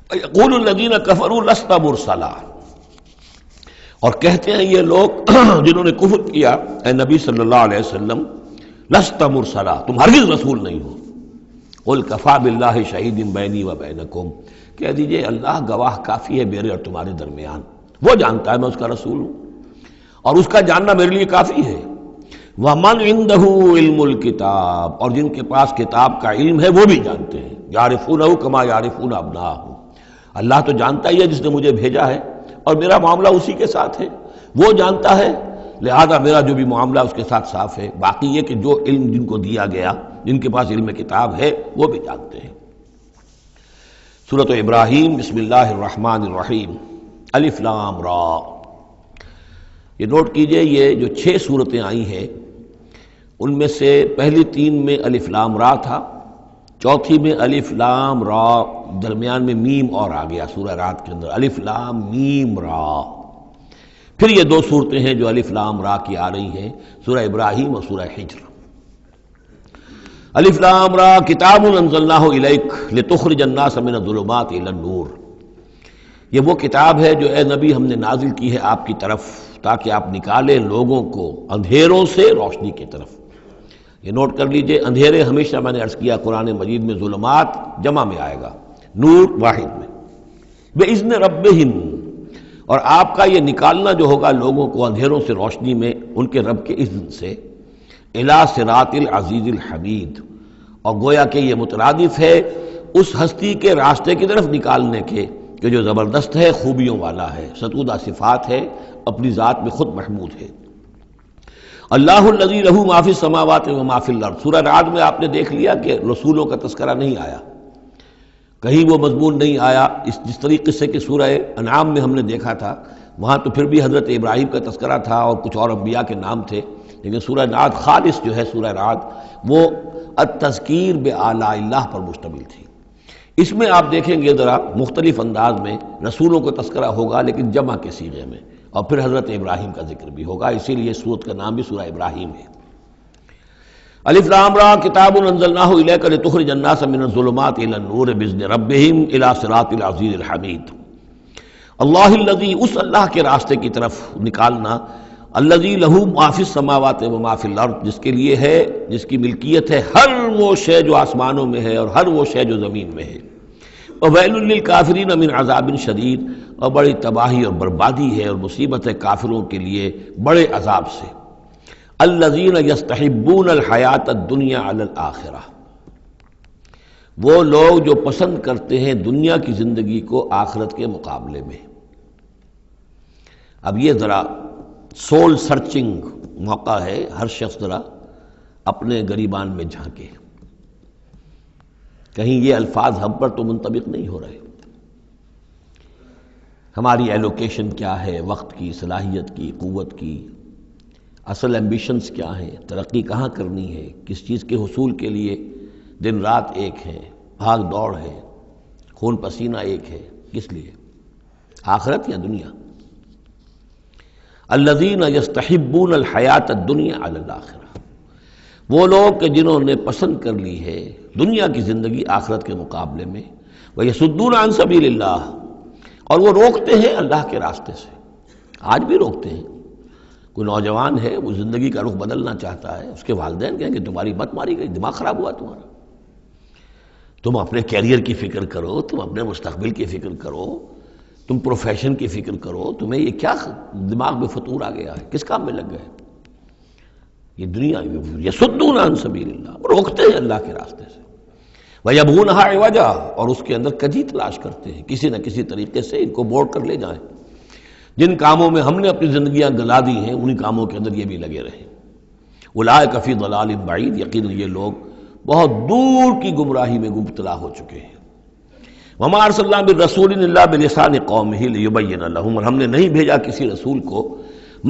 يقول الذين كفروا لست مرسلا، اور کہتے ہیں یہ لوگ جنہوں نے کفر کیا، اے نبی صلی اللہ علیہ وسلم لست مرسلا، تم ہرگز رسول نہیں ہو۔ قل کفی باللہ شہید بینی و بینکم، کہہ دیجئے اللہ گواہ کافی ہے میرے اور تمہارے درمیان، وہ جانتا ہے میں اس کا رسول ہوں اور اس کا جاننا میرے لیے کافی ہے۔ وَمَنْ عِنْدَهُ عِلْمُ الْكِتَابِ، اور جن کے پاس کتاب کا علم ہے وہ بھی جانتے ہیں، يَعْرِفُونَهُ كَمَا يَعْرِفُونَ أَبْنَاءَهُمْ، اللہ تو جانتا ہی ہے جس نے مجھے بھیجا ہے اور میرا معاملہ اسی کے ساتھ ہے، وہ جانتا ہے، لہذا میرا جو بھی معاملہ اس کے ساتھ صاف ہے۔ باقی یہ کہ جو علم جن کو دیا گیا، جن کے پاس علم کتاب ہے، وہ بھی جانتے ہیں۔ سورۃ ابراہیم، بسم اللہ الرحمن الرحیم، الف لام را۔ یہ نوٹ کیجئے یہ جو 6 صورتیں آئی ہیں ان میں سے پہلی 3 میں الف لام را تھا، چوتھی میں الف لام را، درمیان میں میم اور آ گیا سورہ رعد کے اندر، الف لام میم را۔ پھر یہ 2 صورتیں ہیں جو الف لام را کی آ رہی ہیں، سورہ ابراہیم اور سورہ حجر۔ الف لام را کتاب انزلناہ الیک لتخرج الناس من الظلمات الی النور، یہ وہ کتاب ہے جو اے نبی ہم نے نازل کی ہے آپ کی طرف تاکہ آپ نکالیں لوگوں کو اندھیروں سے روشنی کی طرف۔ یہ نوٹ کر لیجئے، اندھیرے ہمیشہ میں نے عرض کیا قرآن مجید میں ظلمات جمع میں آئے گا، نور واحد میں، بِإِذْنِ رَبِّهِمْ، اور آپ کا یہ نکالنا جو ہوگا لوگوں کو اندھیروں سے روشنی میں ان کے رب کے اذن سے، اِلَى صِرَاطِ الْعَزِيزِ الْحَمِيدِ، اور گویا کہ یہ مترادف ہے اس ہستی کے راستے کی طرف نکالنے کے کہ جو زبردست ہے، خوبیوں والا ہے، ستودہ صفات ہے، اپنی ذات میں خود محمود ہے۔ اللہ الذی لہ ما فی السماوات و ما فی الارض، سورہ رعد میں آپ نے دیکھ لیا کہ رسولوں کا تذکرہ نہیں آیا، کہیں وہ مضمون نہیں آیا، جس طریقے سے کہ سورہ انعام میں ہم نے دیکھا تھا، وہاں تو پھر بھی حضرت ابراہیم کا تذکرہ تھا اور کچھ اور انبیاء کے نام تھے، لیکن سورہ رعد خالص جو ہے سورہ رعد وہ التذکیر بآلاء اللہ پر مشتمل تھی۔ اس میں آپ دیکھیں گے ذرا مختلف انداز میں رسولوں کو تذکرہ ہوگا لیکن جمع کے صیغے میں، اور پھر حضرت ابراہیم کا ذکر بھی ہوگا، اسی لیے سورت کا نام بھی سورہ ابراہیم ہے۔ الف لام را کتاب انزلناہ الیک لتخرج الناس من الظلمات الی النور باذن ربہم الی صراط العزیز الحمید، اللہ الذی، اس اللہ کے راستے کی طرف نکالنا، الذی لہ ما فی السماوات و ما فی الارض، جس کے لیے ہے، جس کی ملکیت ہے ہر وہ شے جو آسمانوں میں ہے اور ہر وہ شے جو زمین میں ہے، وویل للکافرین من عذاب شدید، اور بڑی تباہی اور بربادی ہے اور مصیبت ہے کافروں کے لیے بڑے عذاب سے۔ الذین یستحبون الحیات الدنیا علی الآخرہ، وہ لوگ جو پسند کرتے ہیں دنیا کی زندگی کو آخرت کے مقابلے میں۔ اب یہ ذرا سول سرچنگ موقع ہے، ہر شخص ذرا اپنے گریبان میں جھانکے، کہیں یہ الفاظ ہم پر تو منطبق نہیں ہو رہے۔ ہماری ایلوکیشن کیا ہے، وقت کی، صلاحیت کی، قوت کی، اصل ایمبیشنز کیا ہیں، ترقی کہاں کرنی ہے، کس چیز کے حصول کے لیے دن رات ایک ہے، بھاگ دوڑ ہے، خون پسینہ ایک ہے، کس لیے؟ آخرت یا دنیا؟ الذین یستحبون الحیات الدنیا علی الآخرہ، وہ لوگ کہ جنہوں نے پسند کر لی ہے دنیا کی زندگی آخرت کے مقابلے میں، ویصدون عن سبیل اللہ، اور وہ روکتے ہیں اللہ کے راستے سے، آج بھی روکتے ہیں۔ کوئی نوجوان ہے وہ زندگی کا رخ بدلنا چاہتا ہے، اس کے والدین کہیں کہ تمہاری مت ماری گئی، دماغ خراب ہوا تمہارا، تم اپنے کیریئر کی فکر کرو، تم اپنے مستقبل کی فکر کرو، تم پروفیشن کی فکر کرو، تمہیں یہ کیا دماغ میں فطور آ گیا ہے، کس کام میں لگ گئے؟ یہ دنیا یصدون عن سبیل اللہ، وہ روکتے ہیں اللہ کے راستے سے، وَيَبْغُونَهَا عِوَجًا، اور اس کے اندر کجی تلاش کرتے ہیں، کسی نہ کسی طریقے سے ان کو موڑ کر لے جائیں۔ جن کاموں میں ہم نے اپنی زندگیاں گلا دی ہیں انہی کاموں کے اندر یہ بھی لگے رہیں۔ اولئک فی ضلال بعید، یقیناً یہ لوگ بہت دور کی گمراہی میں مبتلا ہو چکے ہیں۔ وما ارسلنا بالرسول الا بلسان قومہ لیبین لہم، اور ہم نے نہیں بھیجا کسی رسول کو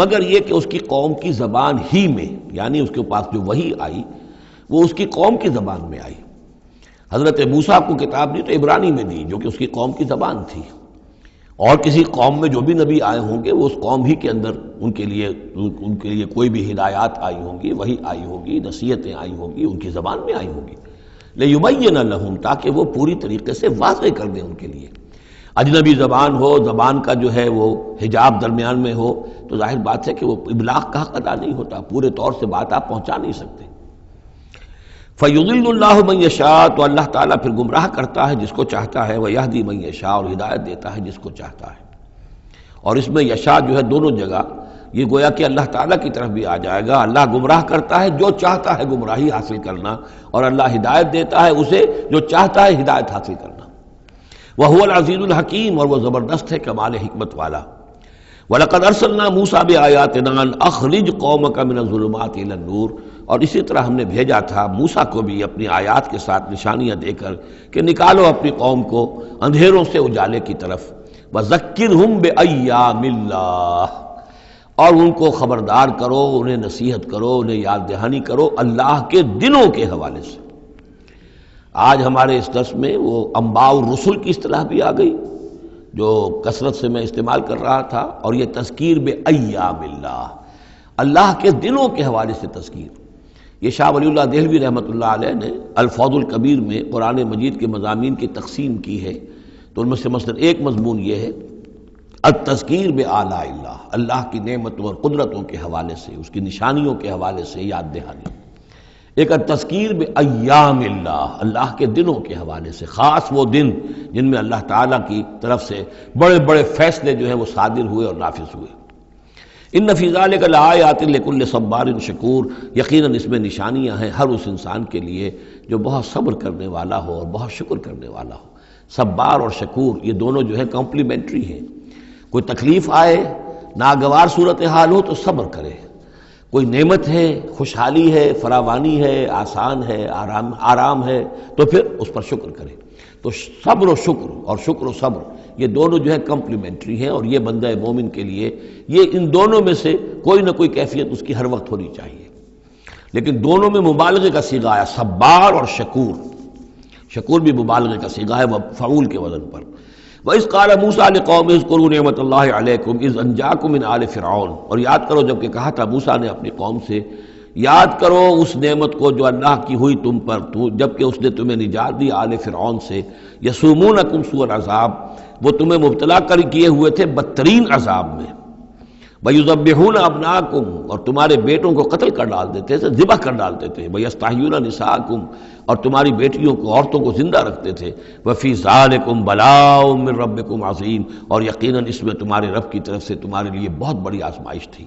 مگر یہ کہ اس کی قوم کی زبان ہی میں، یعنی اس کے پاس جو وحی آئی وہ اس کی قوم کی زبان میں آئی۔ حضرت موسیٰ کو کتاب دی تو عبرانی میں دی جو کہ اس کی قوم کی زبان تھی، اور کسی قوم میں جو بھی نبی آئے ہوں گے وہ اس قوم ہی کے اندر ان کے لیے کوئی بھی ہدایات آئی ہوں گی، وحی آئی ہوگی، نصیحتیں آئی ہوں گی، ان کی زبان میں آئی ہوں گی، لیبین لہم، تاکہ وہ پوری طریقے سے واضح کر دیں ان کے لیے۔ اجنبی زبان ہو، زبان کا جو ہے وہ حجاب درمیان میں ہو، تو ظاہر بات ہے کہ وہ ابلاغ کا حق ادا نہیں ہوتا، پورے طور سے بات آپ پہنچا نہیں سکتے۔ فَيُضِلُّ اللَّهُ مَن يَشَاءُ، تو اللہ تعالیٰ پھر گمراہ کرتا ہے جس کو چاہتا ہے، وَيَهْدِي مَن يَشَاءُ، اور ہدایت دیتا ہے جس کو چاہتا ہے۔ اور اس میں یشاء جو ہے دونوں جگہ یہ گویا کہ اللہ تعالیٰ کی طرف بھی آ جائے گا۔ اللہ گمراہ کرتا ہے جو چاہتا ہے گمراہی حاصل کرنا، اور اللہ ہدایت دیتا ہے اسے جو چاہتا ہے ہدایت حاصل کرنا۔ وَهُوَ الْعَزِيزُ الْحَكِيمُ، اور وہ زبردست ہے کمال حکمت والا۔ وَلَقَدْ أَرْسَلْنَا مُوسَىٰ بِآيَاتِنَا أَنْ أَخْرِجْ قَوْمَكَ مِنَ الظُّلُمَاتِ إِلَى النُّورِ، اور اسی طرح ہم نے بھیجا تھا موسیٰ کو بھی اپنی آیات کے ساتھ نشانیاں دے کر کہ نکالو اپنی قوم کو اندھیروں سے اجالے کی طرف۔ وَذَكِّرْهُمْ بِأَيَّامِ اللَّهِ، اور ان کو خبردار کرو، انہیں نصیحت کرو، انہیں یاد دہانی کرو اللہ کے دنوں کے حوالے سے۔ آج ہمارے اس درس میں وہ انباء الرسل کی اصطلاح بھی آ گئی جو کثرت سے میں استعمال کر رہا تھا، اور یہ تذکیر بِأَيَّامِ اللَّهِ، اللہ کے دنوں کے حوالے سے تذکیر۔ یہ شاہ ولی اللہ دہلوی رحمۃ اللہ علیہ نے الفوض الکبیر میں قرآن مجید کے مضامین کی تقسیم کی ہے، تو ان میں سے مثلا ایک مضمون یہ ہے التذکیر بآلاء اللہ، اللہ کی نعمتوں اور قدرتوں کے حوالے سے، اس کی نشانیوں کے حوالے سے یاد دہانی۔ ایک التذکیر بایام اللہ، اللہ کے دنوں کے حوالے سے، خاص وہ دن جن میں اللہ تعالیٰ کی طرف سے بڑے بڑے فیصلے جو ہیں وہ صادر ہوئے اور نافذ ہوئے۔ ان فی ذلک لآیات لکل صبار شکور، یقیناً اس میں نشانیاں ہیں ہر اس انسان کے لیے جو بہت صبر کرنے والا ہو اور بہت شکر کرنے والا ہو۔ صبار اور شکور یہ دونوں جو ہے کمپلیمنٹری ہیں۔ کوئی تکلیف آئے، ناگوار صورتحال ہو تو صبر کرے، کوئی نعمت ہے، خوشحالی ہے، فراوانی ہے، آسان ہے، آرام ہے، تو پھر اس پر شکر کرے۔ تو صبر و شکر اور شکر و صبر یہ دونوں جو ہے کمپلیمنٹری ہیں، اور یہ بندہ مومن کے لیے یہ ان دونوں میں سے کوئی نہ کوئی کیفیت اس کی ہر وقت ہونی چاہیے۔ لیکن دونوں میں مبالغے کا صیغہ آیا، صبار اور شکور۔ شکور بھی مبالغے کا صیغہ ہے، فعول کے وزن پر۔ وَإِذْ قَالَ مُوسَىٰ لِقَوْمِهِ اذْكُرُوا نِعْمَتَ اللَّهِ عَلَيْكُمْ إِذْ أَنْجَاكُم مِّنْ آلِ فِرْعَوْنَ، اور یاد کرو جب کہ کہا تھا موسیٰ نے اپنی قوم سے، یاد کرو اس نعمت کو جو اللہ کی ہوئی تم پر جب کہ اس نے تمہیں نجات دی آل فرعون سے۔ یسومونکم سوء العذاب، وہ تمہیں مبتلا کر کیے ہوئے تھے بدترین عذاب میں۔ وَيُذَبِّحُونَ أَبْنَاءَكُمْ، اور تمہارے بیٹوں کو قتل کر ڈال دیتے تھے، ذبح کر ڈالتے تھے۔ وَيَسْتَحْيُونَ نِسَاءَكُمْ، اور تمہاری بیٹیوں کو، عورتوں کو زندہ رکھتے تھے۔ وَفِي ذَلِكُمْ بَلَاءٌ مِّن رَبِّكُمْ عَظِيمٌ، اور یقیناً اس میں تمہارے رب کی طرف سے تمہارے لیے بہت بڑی آزمائش تھی۔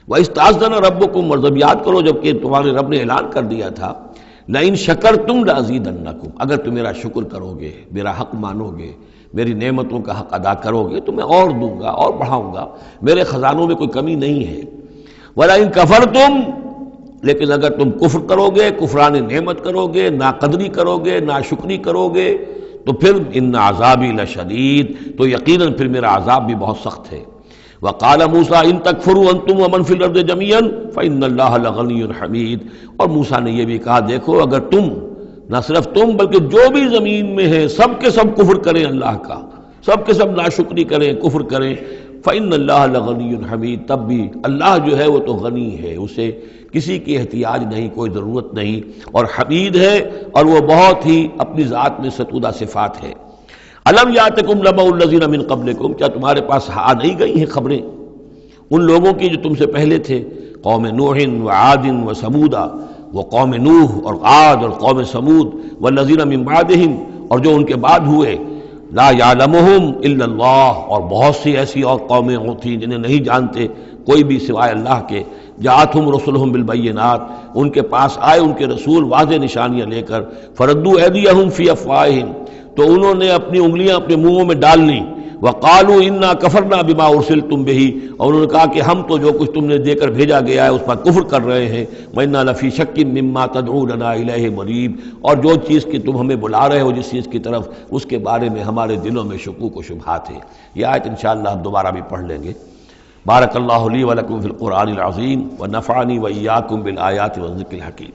وَإِسْتَأْذَنَ رَبُّكُمْ، اور جب یاد کرو جب کہ تمہارے رب نے اعلان کر دیا تھا لَإِن شَكَرْتُمْ لَأَزِيدَنَّكُمْ، اگر تم میرا شکر کرو گے، میرا حق مانو گے، میری نعمتوں کا حق ادا کرو گے تو میں اور دوں گا اور بڑھاؤں گا، میرے خزانوں میں کوئی کمی نہیں ہے۔ وَلَئِن كَفَرْتُمْ، لیکن اگر تم کفر کرو گے، کفران نعمت کرو گے، ناقدری کرو گے، ناشکری کرو گے، تو پھر ان عذابی لشدید، تو یقیناً پھر میرا عذاب بھی بہت سخت ہے۔ وقال موسیٰ ان تکفروا انتم ومن فی الارض جميعا فإن اللہ لغنی حمید، اور موسیٰ نے یہ بھی کہا دیکھو اگر تم، نہ صرف تم بلکہ جو بھی زمین میں ہیں سب کے سب کفر کریں اللہ کا، سب کے سب ناشکری کریں، کفر کریں، فإن اللہ لغنی حمید، تب بھی اللہ جو ہے وہ تو غنی ہے، اسے کسی کی احتیاج نہیں، کوئی ضرورت نہیں، اور حمید ہے، اور وہ بہت ہی اپنی ذات میں ستودہ صفات ہے۔ الم یاتکم نبأ الذین من قبلکم، کیا تمہارے پاس آ نہیں گئی ہیں خبریں ان لوگوں کی جو تم سے پہلے تھے، قوم نوح وعاد وثمود، وہ قوم نوح اور عاد اور قوم ثمود، والذین من بعدہم، اور جو ان کے بعد ہوئے، لا یعلمہم الا اللہ، اور بہت سی ایسی اور قومیں تھیں جنہیں نہیں جانتے کوئی بھی سوائے اللہ کے، جاءتہم رسلہم بالبینات، ان کے پاس آئے ان کے رسول واضح نشانیاں لے کر، فردوا ایدیہم فی افواہہم، تو انہوں نے اپنی انگلیاں اپنے منہوں میں ڈال لیں، وقالوا انا کفرنا بما ارسلتم به، اور انہوں نے کہا کہ ہم تو جو کچھ تم نے دے کر بھیجا گیا ہے اس پر کفر کر رہے ہیں، وَإِنَّا لَفِي شَكٍّ مِّمَّا تَدْعُونَنَا إِلَيْهِ مُرِيبٍ، اور جو چیز کی تم ہمیں بلا رہے ہو جس چیز کی طرف، اس کے بارے میں ہمارے دلوں میں شکوک و شبہات ہیں۔ یہ آیت انشاءاللہ ہم دوبارہ بھی پڑھ لیں گے۔ بارک اللہ لی ولکم فی القرآن العظیم ونفعنی وإیاکم بالآیات والذکر الحکیم۔